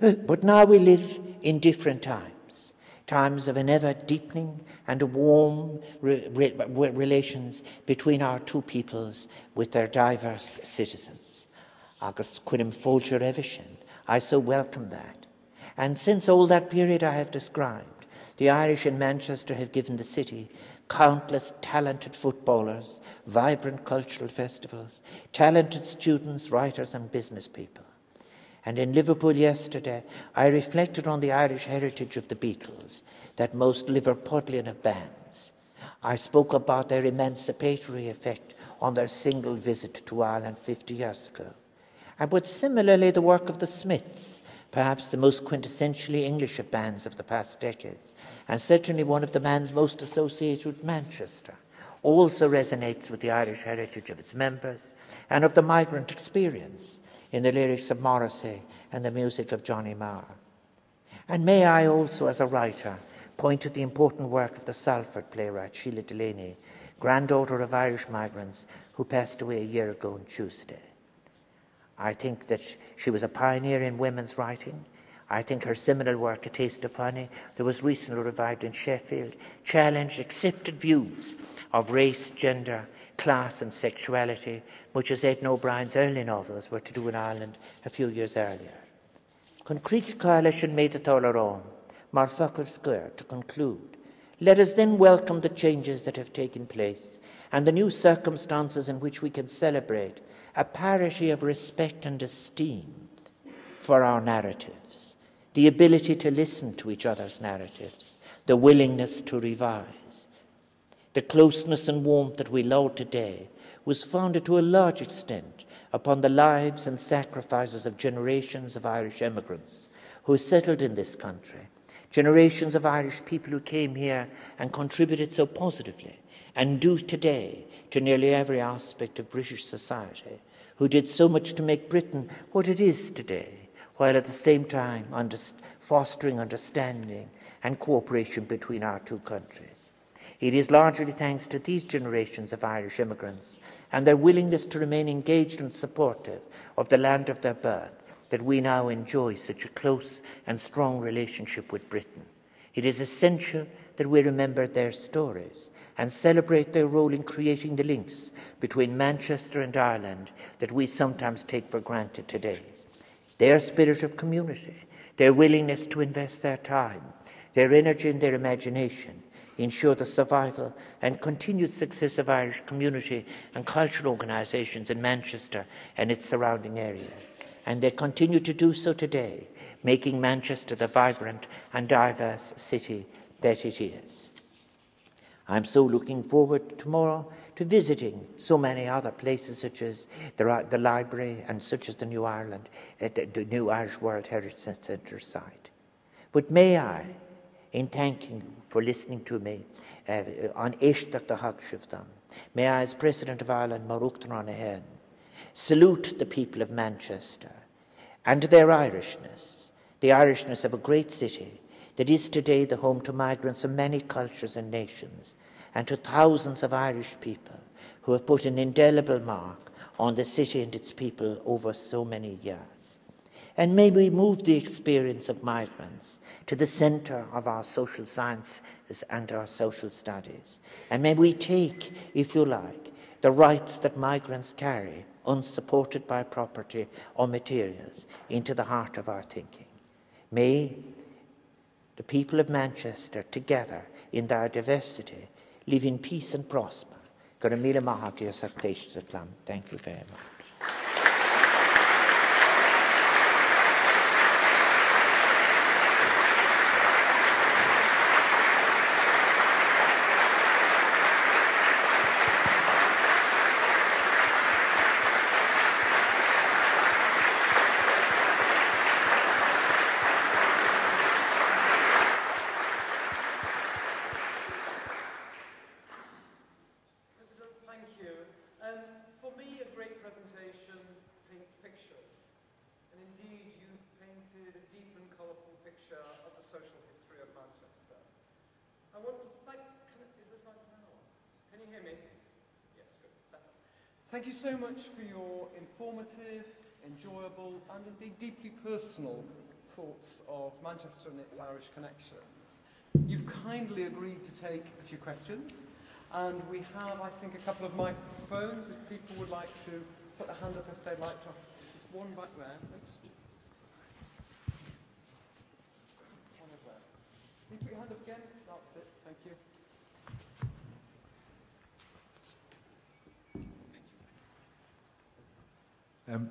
But now we live in different times, times of an ever-deepening and warm relations between our two peoples with their diverse citizens. Agus cuidim fóiltear evishin, I so welcome that. And since all that period I have described, the Irish in Manchester have given the city countless talented footballers, vibrant cultural festivals, talented students, writers and business people. And in Liverpool yesterday, I reflected on the Irish heritage of the Beatles, that most Liverpudlian of bands. I spoke about their emancipatory effect on their single visit to Ireland 50 years ago. But similarly, the work of the Smiths, perhaps the most quintessentially English of bands of the past decades, and certainly one of the bands most associated with Manchester, also resonates with the Irish heritage of its members and of the migrant experience in the lyrics of Morrissey and the music of Johnny Marr. And may I also, as a writer, point to the important work of the Salford playwright Sheila Delaney, granddaughter of Irish migrants who passed away a year ago on Tuesday. I think that she was a pioneer in women's writing. I think her seminal work, A Taste of Honey, that was recently revived in Sheffield, challenged accepted views of race, gender, class and sexuality, much as Edna O'Brien's early novels were to do in Ireland a few years earlier. Chun Creek Coalition made it all our own, mar focal square, to conclude. Let us then welcome the changes that have taken place and the new circumstances in which we can celebrate a parity of respect and esteem for our narratives, the ability to listen to each other's narratives, the willingness to revise. The closeness and warmth that we laud today was founded to a large extent upon the lives and sacrifices of generations of Irish immigrants who settled in this country, generations of Irish people who came here and contributed so positively and do today to nearly every aspect of British society, who did so much to make Britain what it is today, while at the same time fostering understanding and cooperation between our two countries. It is largely thanks to these generations of Irish immigrants and their willingness to remain engaged and supportive of the land of their birth that we now enjoy such a close and strong relationship with Britain. It is essential that we remember their stories and celebrate their role in creating the links between Manchester and Ireland that we sometimes take for granted today. Their spirit of community, their willingness to invest their time, their energy and their imagination ensure the survival and continued success of Irish community and cultural organisations in Manchester and its surrounding area. And they continue to do so today, making Manchester the vibrant and diverse city that it is. I'm so looking forward tomorrow to visiting so many other places such as the library and such as the New Ireland, the New Irish World Heritage Centre site. But may I, in thanking you for listening to me on Eishtach the Hagshivdam, may I, as President of Ireland, Maruktan salute the people of Manchester and their Irishness, the Irishness of a great city that is today the home to migrants of many cultures and nations, and to thousands of Irish people who have put an indelible mark on the city and its people over so many years. And may we move the experience of migrants to the centre of our social sciences and our social studies. And may we take, if you like, the rights that migrants carry, unsupported by property or materials, into the heart of our thinking. May the people of Manchester, together in their diversity, live in peace and prosper. Thank you very much. I want to thank, is this microphone on? Can you hear me? Yes, good, better. Thank you so much for your informative, enjoyable and indeed deeply personal thoughts of Manchester and its Irish connections. You've kindly agreed to take a few questions, and we have, I think, a couple of microphones if people would like to put a hand up if they'd like to. There's one back there. One over there. Can you put your hand up again? That's it. Thank you.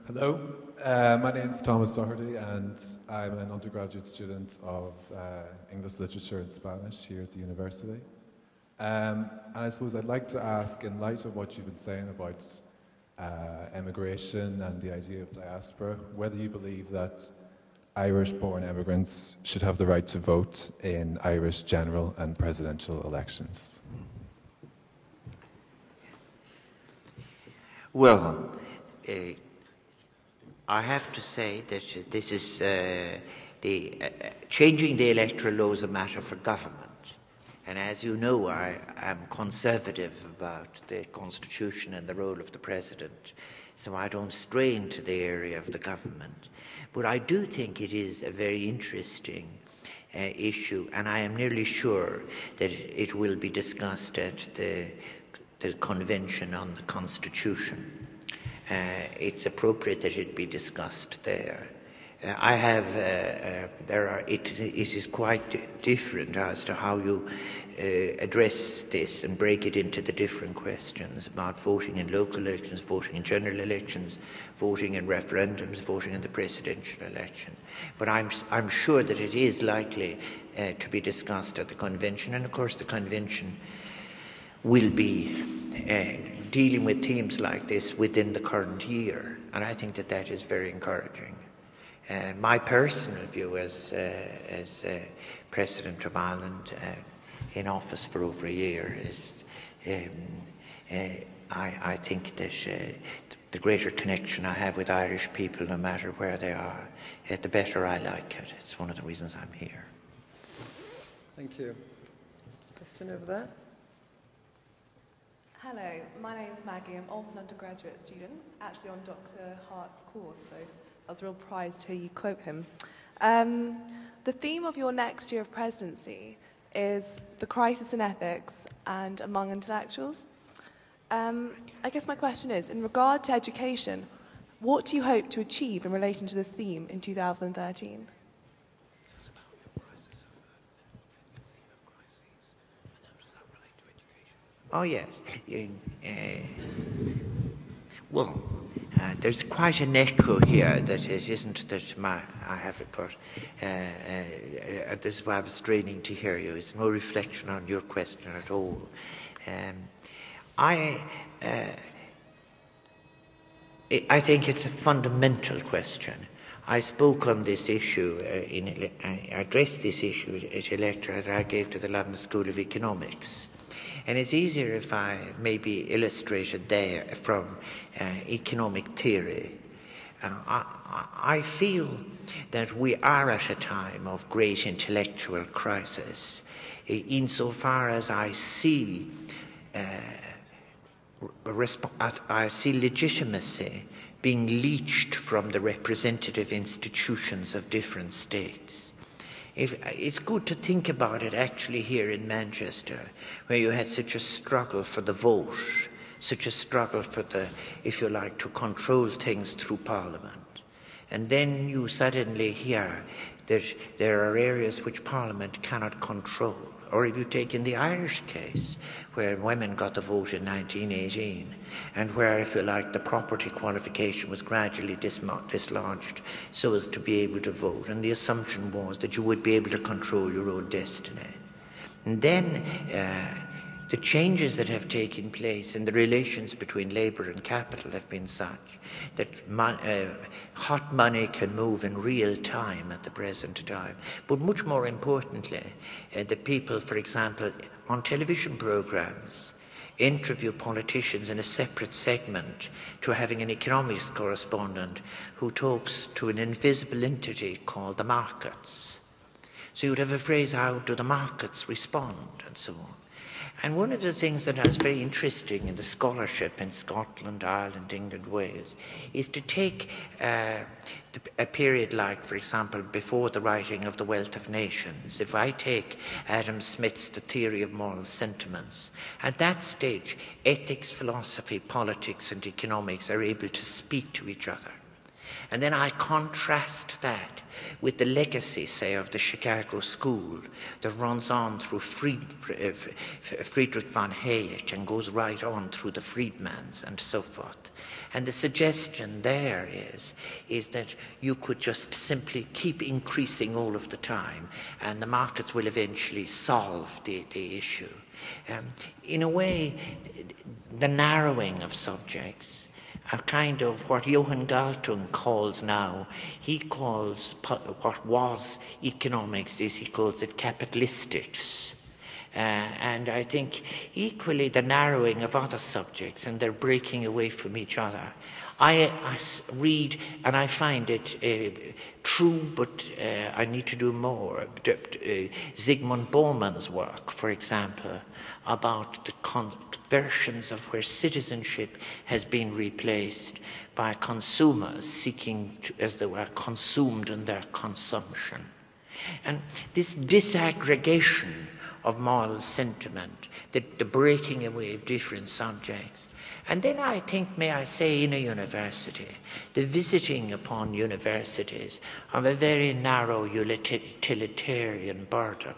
Hello, my name is Thomas Doherty and I'm an undergraduate student of English Literature and Spanish here at the university. And I suppose I'd like to ask, in light of what you've been saying about emigration and the idea of diaspora, whether you believe that Irish-born immigrants should have the right to vote in Irish general and presidential elections. Well, I have to say that this is changing the electoral law is a matter for government. And as you know, I am conservative about the constitution and the role of the president, so I don't stray into the area of the government. But I do think it is a very interesting issue, and I am nearly sure that it will be discussed at the Convention on the Constitution. It's appropriate that it be discussed there. It is quite different as to how you address this and break it into the different questions about voting in local elections, voting in general elections, voting in referendums, voting in the presidential election. But I'm sure that it is likely to be discussed at the convention, and of course the convention will be dealing with themes like this within the current year, and I think that that is very encouraging. My personal view as President of Ireland in office for over a year is I think that the greater connection I have with Irish people, no matter where they are, the better I like it. It's one of the reasons I'm here. Thank you. Question over there? Hello, my name's Maggie. I'm also an undergraduate student, actually on Dr. Hart's course, so I was real prized to hear you quote him. The theme of your next year of presidency is the crisis in ethics and among intellectuals. I guess my question is, in regard to education, what do you hope to achieve in relation to this theme in 2013? Oh, yes. Well, there's quite an echo here that it isn't that I haven't got. This is why I was straining to hear you. It's no reflection on your question at all. I think it's a fundamental question. I spoke on this issue, I addressed this issue at a lecture that I gave to the London School of Economics. And it's easier if I maybe illustrated there from economic theory. I feel that we are at a time of great intellectual crisis, insofar as I see legitimacy being leached from the representative institutions of different states. It's good to think about it actually here in Manchester, where you had such a struggle for the vote, such a struggle for the, if you like, to control things through Parliament. And then you suddenly hear that there are areas which Parliament cannot control. Or if you take in the Irish case, where women got the vote in 1918, and where, if you like, the property qualification was gradually dislodged so as to be able to vote, and the assumption was that you would be able to control your own destiny. And then the changes that have taken place in the relations between labour and capital have been such that hot money can move in real time at the present time. But much more importantly, the people, for example, on television programmes, interview politicians in a separate segment to having an economics correspondent who talks to an invisible entity called the markets. So you'd have a phrase, how do the markets respond, and so on. And one of the things that is very interesting in the scholarship in Scotland, Ireland, England, Wales, is to take a period like, for example, before the writing of The Wealth of Nations. If I take Adam Smith's The Theory of Moral Sentiments, at that stage, ethics, philosophy, politics, and economics are able to speak to each other. And then I contrast that with the legacy, say, of the Chicago School that runs on through Friedrich von Hayek and goes right on through the Friedmans and so forth. And the suggestion there is that you could just simply keep increasing all of the time and the markets will eventually solve the issue. In a way, the narrowing of subjects, a kind of what Johann Galtung calls now, he calls what was economics he calls it capitalistics. And I think equally the narrowing of other subjects and their breaking away from each other. I read and I find it true, but I need to do more. Zygmunt Bauman's work, for example, about the versions of where citizenship has been replaced by consumers seeking to, as they were, consumed in their consumption. And this disaggregation of moral sentiment, the breaking away of different subjects. And then I think, may I say, in a university, the visiting upon universities of a very narrow utilitarian burden,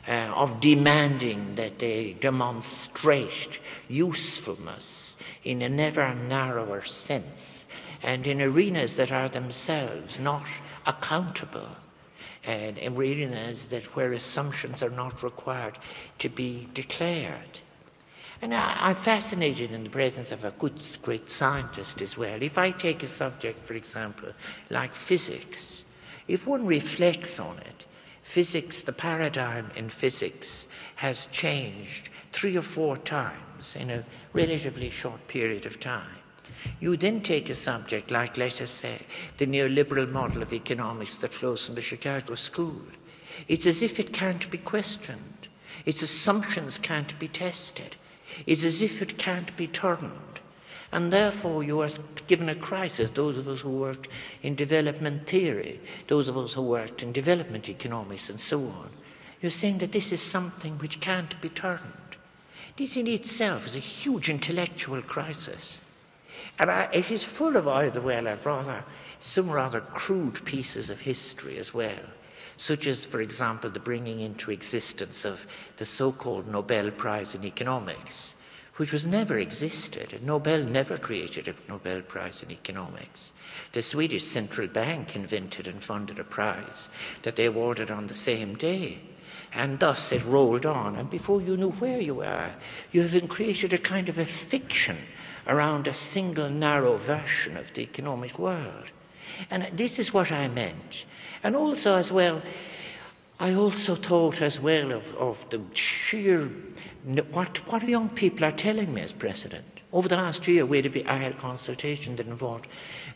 of demanding that they demonstrate usefulness in an ever narrower sense and in arenas that are themselves not accountable, and in arenas that where assumptions are not required to be declared. And I'm fascinated in the presence of a great scientist as well. If I take a subject, for example, like physics, if one reflects on it, physics, the paradigm in physics has changed 3 or 4 times in a relatively short period of time. You then take a subject like, let us say, the neoliberal model of economics that flows from the Chicago School. It's as if it can't be questioned. Its assumptions can't be tested. It's as if it can't be turned. And therefore you are given a crisis, those of us who worked in development theory, those of us who worked in development economics and so on. You're saying that this is something which can't be turned. This in itself is a huge intellectual crisis. And it is full of some rather crude pieces of history as well, such as, for example, the bringing into existence of the so-called Nobel Prize in Economics, which was never existed. Nobel never created a Nobel Prize in Economics. The Swedish Central Bank invented and funded a prize that they awarded on the same day. And thus it rolled on, and before you knew where you were, you have created a kind of a fiction around a single narrow version of the economic world. And this is what I meant. And also as well, I also thought as well of the sheer, what young people are telling me as president. Over the last year, I had a consultation that involved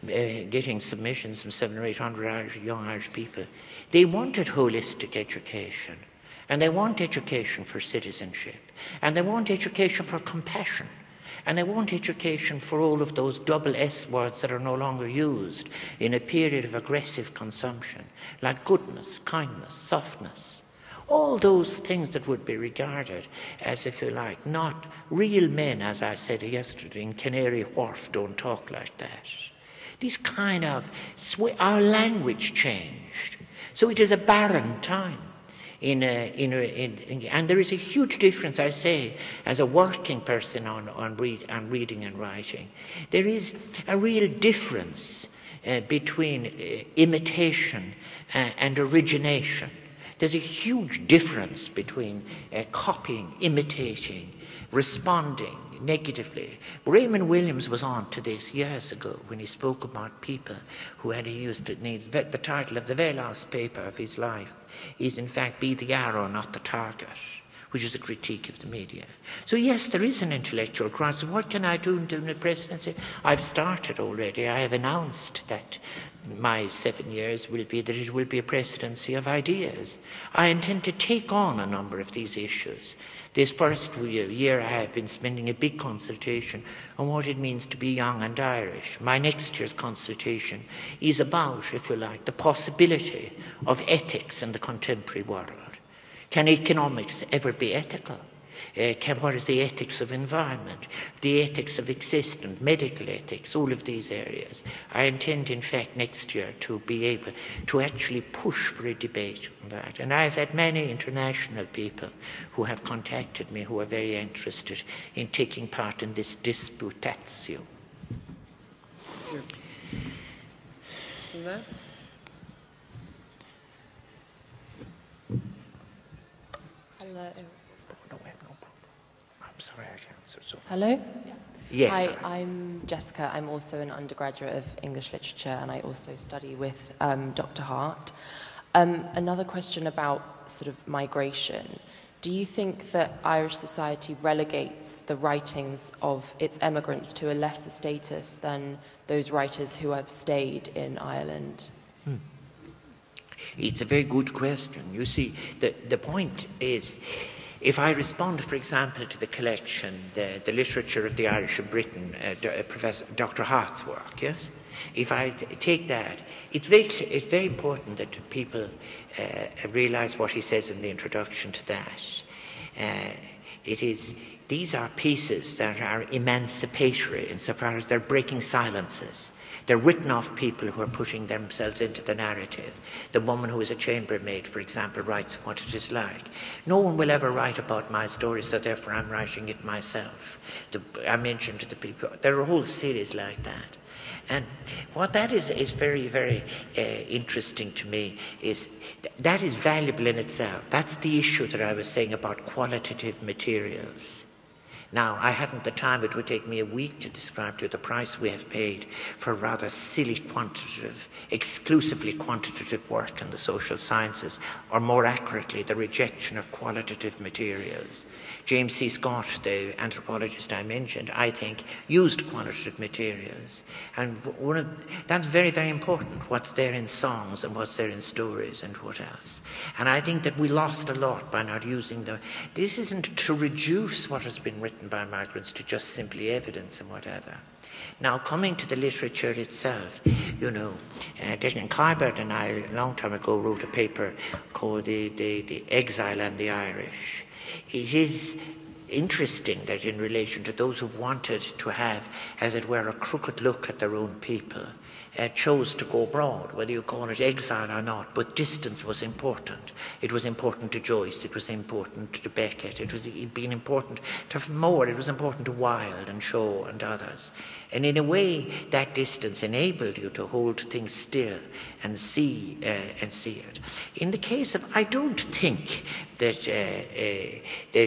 getting submissions from 700 or 800 young Irish people. They wanted holistic education, and they want education for citizenship, and they want education for compassion, and they want education for all of those double S words that are no longer used in a period of aggressive consumption, like goodness, kindness, softness. All those things that would be regarded as, if you like, not real men, as I said yesterday, in Canary Wharf don't talk like that. This kind of, our language changed. So it is a barren time. And there is a huge difference, I say, as a working person on reading and writing. There is a real difference between imitation and origination. There's a huge difference between copying, imitating, responding negatively. Raymond Williams was on to this years ago when he spoke about people who had used it. The title of the very last paper of his life is, in fact, Be the Arrow, Not the Target, which is a critique of the media. So yes, there is an intellectual crisis. What can I do in the presidency? I've started already. I have announced that my 7 years will be that it will be a presidency of ideas. I intend to take on a number of these issues. This first year I have been spending a big consultation on what it means to be young and Irish. My next year's consultation is about, if you like, the possibility of ethics in the contemporary world. Can economics ever be ethical? What is the ethics of environment, the ethics of existence, medical ethics, all of these areas? I intend, in fact, next year to be able to actually push for a debate on that. And I've had many international people who have contacted me who are very interested in taking part in this disputatio. Hello. I'm sorry, I can't answer. So. Hello? Yeah. Yes. Hi, I'm Jessica. I'm also an undergraduate of English literature, and I also study with Dr. Hart. Another question about sort of migration. Do you think that Irish society relegates the writings of its emigrants to a lesser status than those writers who have stayed in Ireland? It's a very good question. You see, the point is, if I respond, for example, to the collection, the literature of the Irish in Britain, Professor Dr. Hart's work, yes? If I take that, it's very important that people realise what he says in the introduction to that. These are pieces that are emancipatory insofar as they're breaking silences. They're written off people who are putting themselves into the narrative. The woman who is a chambermaid, for example, writes what it is like. No one will ever write about my story, so therefore I'm writing it myself. I mentioned to the people, there are a whole series like that. And what that is very, very interesting to me is that is valuable in itself. That's the issue that I was saying about qualitative materials. Now, I haven't the time. It would take me a week to describe to you the price we have paid for rather silly quantitative, exclusively quantitative work in the social sciences, or more accurately, the rejection of qualitative materials. James C. Scott, the anthropologist I mentioned, I think, used quantitative materials. And that's very, very important, what's there in songs and what's there in stories and what else. And I think that we lost a lot by not using them. This isn't to reduce what has been written by migrants to just simply evidence and whatever. Now, coming to the literature itself, you know, Declan Kybert and I, a long time ago, wrote a paper called the Exile and the Irish. It is interesting that in relation to those who've wanted to have, as it were, a crooked look at their own people, chose to go abroad, whether you call it exile or not, but distance was important. It was important to Joyce, it was important to Beckett, it was been important to Moore, it was important to Wilde and Shaw and others. And in a way, that distance enabled you to hold things still and see it. In the case of, I don't think that there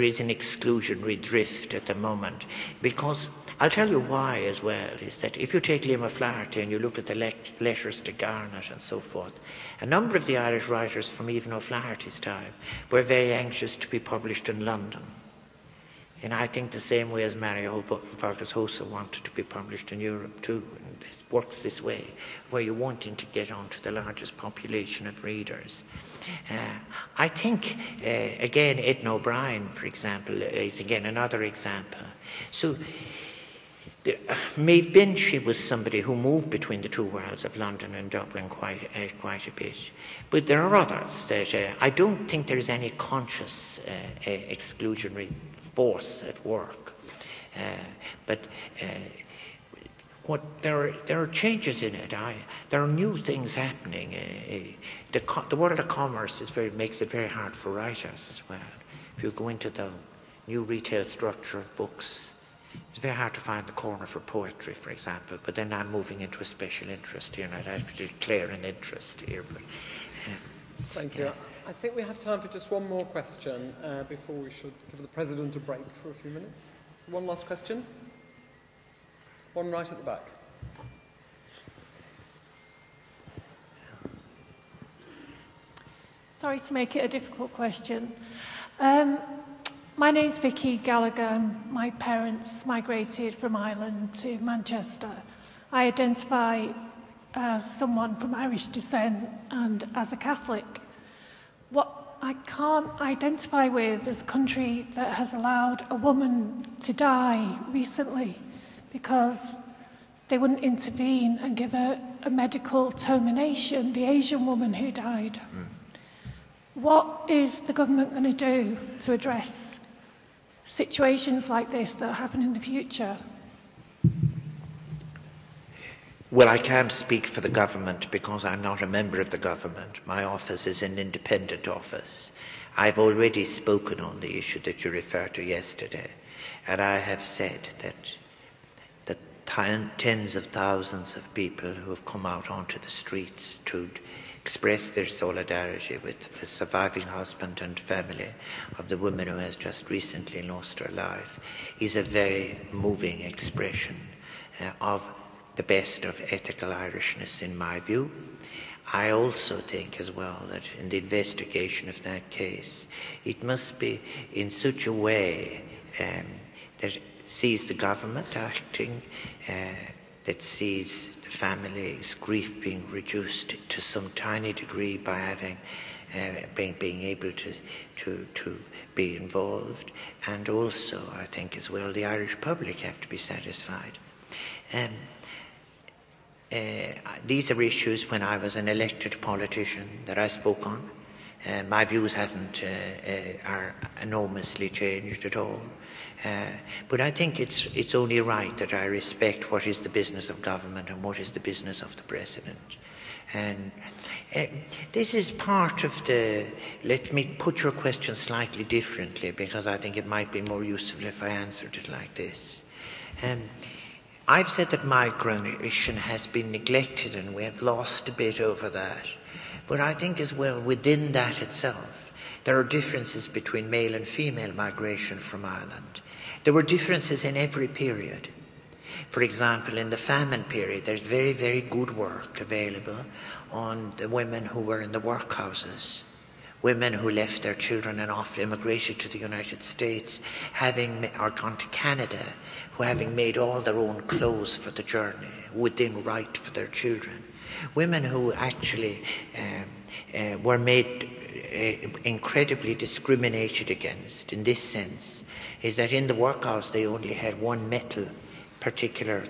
is an exclusionary drift at the moment, because I'll tell you why as well, is that if you take Liam O'Flaherty and you look at the letters to Garnet and so forth, a number of the Irish writers from even O'Flaherty's time were very anxious to be published in London. And I think the same way as Mario Vargas Llosa wanted to be published in Europe too. And it works this way, where you're wanting to get onto the largest population of readers. I think, again, Edna O'Brien, for example, is again another example. So, Maeve Binchy was somebody who moved between the two worlds of London and Dublin quite a bit. But there are others that I don't think there is any conscious exclusionary force at work. There are changes in it. There are new things happening. The world of commerce makes it very hard for writers as well. If you go into the new retail structure of books, it's very hard to find the corner for poetry, for example, but then I'm moving into a special interest here, and I'd have to declare an interest here. But, Thank you. I think we have time for just one more question before we should give the President a break for a few minutes. So one last question. One right at the back. Sorry to make it a difficult question. My name's Vicky Gallagher. My parents migrated from Ireland to Manchester. I identify as someone from Irish descent and as a Catholic. What I can't identify with is a country that has allowed a woman to die recently because they wouldn't intervene and give her a medical termination, the Asian woman who died. What is the government going to do to address situations like this that happen in the future? Well, I can't speak for the government because I'm not a member of the government. My office is an independent office. I've already spoken on the issue that you referred to yesterday, and I have said that the tens of thousands of people who have come out onto the streets to express their solidarity with the surviving husband and family of the woman who has just recently lost her life is a very moving expression of the best of ethical Irishness, in my view. I also think as well that in the investigation of that case, it must be in such a way that sees the government acting, that sees the family's grief being reduced to some tiny degree by having being able to be involved, and also I think as well the Irish public have to be satisfied. These are issues when I was an elected politician that I spoke on. My views are enormously changed at all. But I think it's only right that I respect what is the business of government and what is the business of the President. And this is part of the, let me put your question slightly differently because I think it might be more useful if I answered it like this. I've said that migration has been neglected and we have lost a bit over that. But I think as well within that itself, there are differences between male and female migration from Ireland. There were differences in every period. For example, in the famine period, there's very, very good work available on the women who were in the workhouses. Women who left their children and often immigrated to the United States, or gone to Canada, who having made all their own clothes for the journey, would then write for their children. Women who actually were made incredibly discriminated against in this sense, is that in the workhouse they only had one metal particular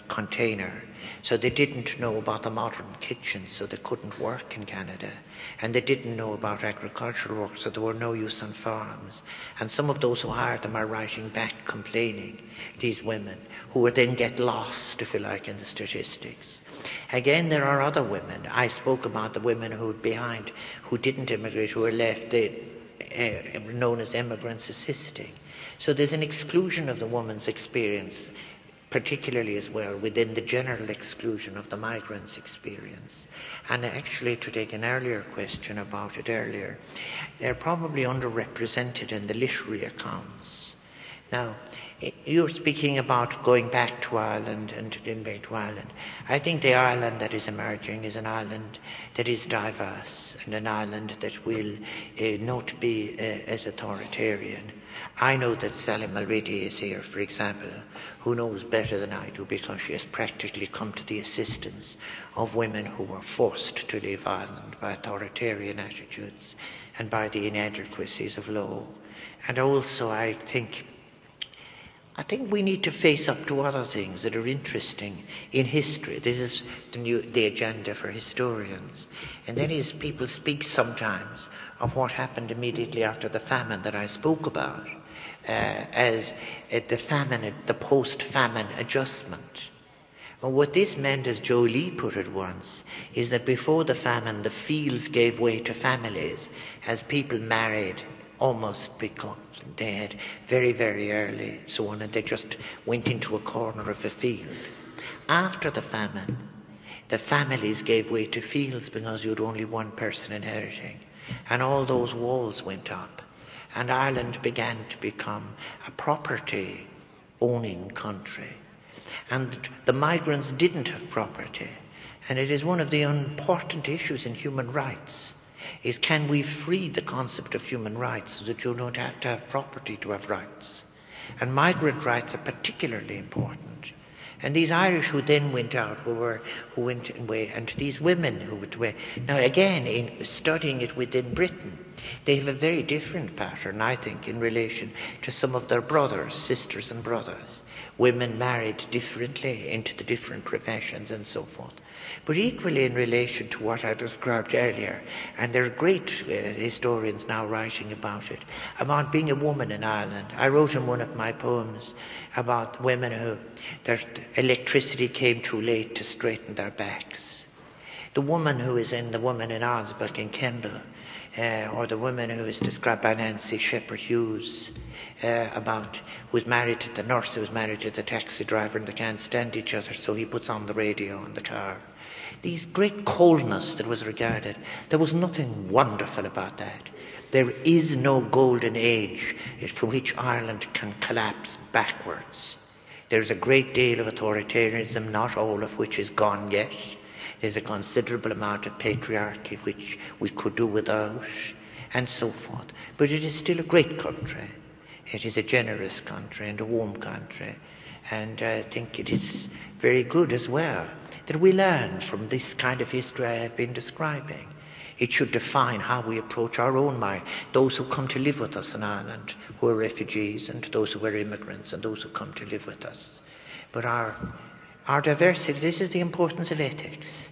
container. So they didn't know about the modern kitchen, so they couldn't work in Canada. And they didn't know about agricultural work, so there were no use on farms. And some of those who hired them are writing back complaining, these women, who would then get lost, if you like, in the statistics. Again, there are other women. I spoke about the women who were behind, who didn't immigrate, who were left, known as immigrants assisting. So there's an exclusion of the woman's experience, particularly as well within the general exclusion of the migrants' experience. And actually, to take an earlier question about it earlier, they're probably underrepresented in the literary accounts. Now, you're speaking about going back to Ireland and getting back to Ireland. I think the Ireland that is emerging is an Ireland that is diverse and an Ireland that will not be as authoritarian. I know that Sally Mulready is here, for example, who knows better than I do because she has practically come to the assistance of women who were forced to leave Ireland by authoritarian attitudes and by the inadequacies of law. And also I think we need to face up to other things that are interesting in history. This is the agenda for historians. And that is, people speak sometimes of what happened immediately after the famine that I spoke about as the famine, the post-famine adjustment. And what this meant, as Joe Lee put it once, is that before the famine, the fields gave way to families as people married almost because they had very, very early, so on, and they just went into a corner of a field. After the famine, the families gave way to fields because you had only one person inheriting. And all those walls went up. And Ireland began to become a property-owning country. And the migrants didn't have property. And it is one of the important issues in human rights is, can we free the concept of human rights so that you don't have to have property to have rights? And migrant rights are particularly important. And these Irish who then went out, who went away, and these women who went away. Now again, in studying it within Britain, they have a very different pattern, I think, in relation to some of their brothers, sisters and brothers. Women married differently into the different professions and so forth. But equally in relation to what I described earlier, and there are great historians now writing about it, about being a woman in Ireland. I wrote in one of my poems about women who, their electricity came too late to straighten their backs. The woman who is in The Woman in Arnsburg in Kemble, or the woman who is described by Nancy Shepherd Hughes, who was married to the nurse, who was married to the taxi driver, and they can't stand each other, so he puts on the radio in the car. These great coldness that was regarded, there was nothing wonderful about that. There is no golden age from which Ireland can collapse backwards. There's a great deal of authoritarianism, not all of which is gone yet. There's a considerable amount of patriarchy which we could do without, and so forth. But it is still a great country. It is a generous country and a warm country. And I think it is very good as well that we learn from this kind of history I have been describing. It should define how we approach our own mind, those who come to live with us in Ireland, who are refugees, and those who are immigrants, and those who come to live with us. But our diversity, this is the importance of ethics,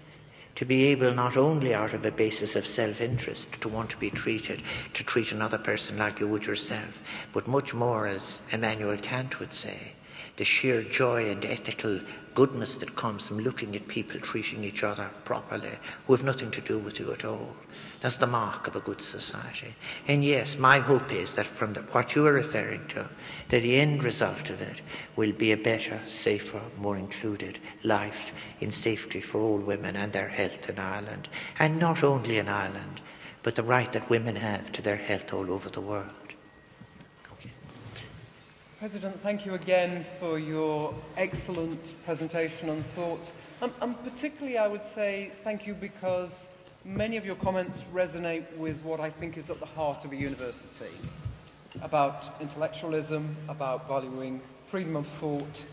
to be able not only out of a basis of self-interest to want to be treated, to treat another person like you would yourself, but much more, as Immanuel Kant would say, the sheer joy and ethical goodness that comes from looking at people treating each other properly, who have nothing to do with you at all. That's the mark of a good society. And yes, my hope is that from what you are referring to, that the end result of it will be a better, safer, more included life in safety for all women and their health in Ireland. And not only in Ireland, but the right that women have to their health all over the world. President, thank you again for your excellent presentation and thoughts. And particularly, I would say thank you because many of your comments resonate with what I think is at the heart of a university, about intellectualism, about valuing freedom of thought,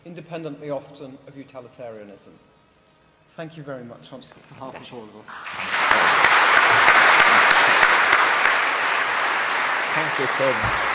independently often of utilitarianism. Thank you very much on behalf of all of us. Thank you so much.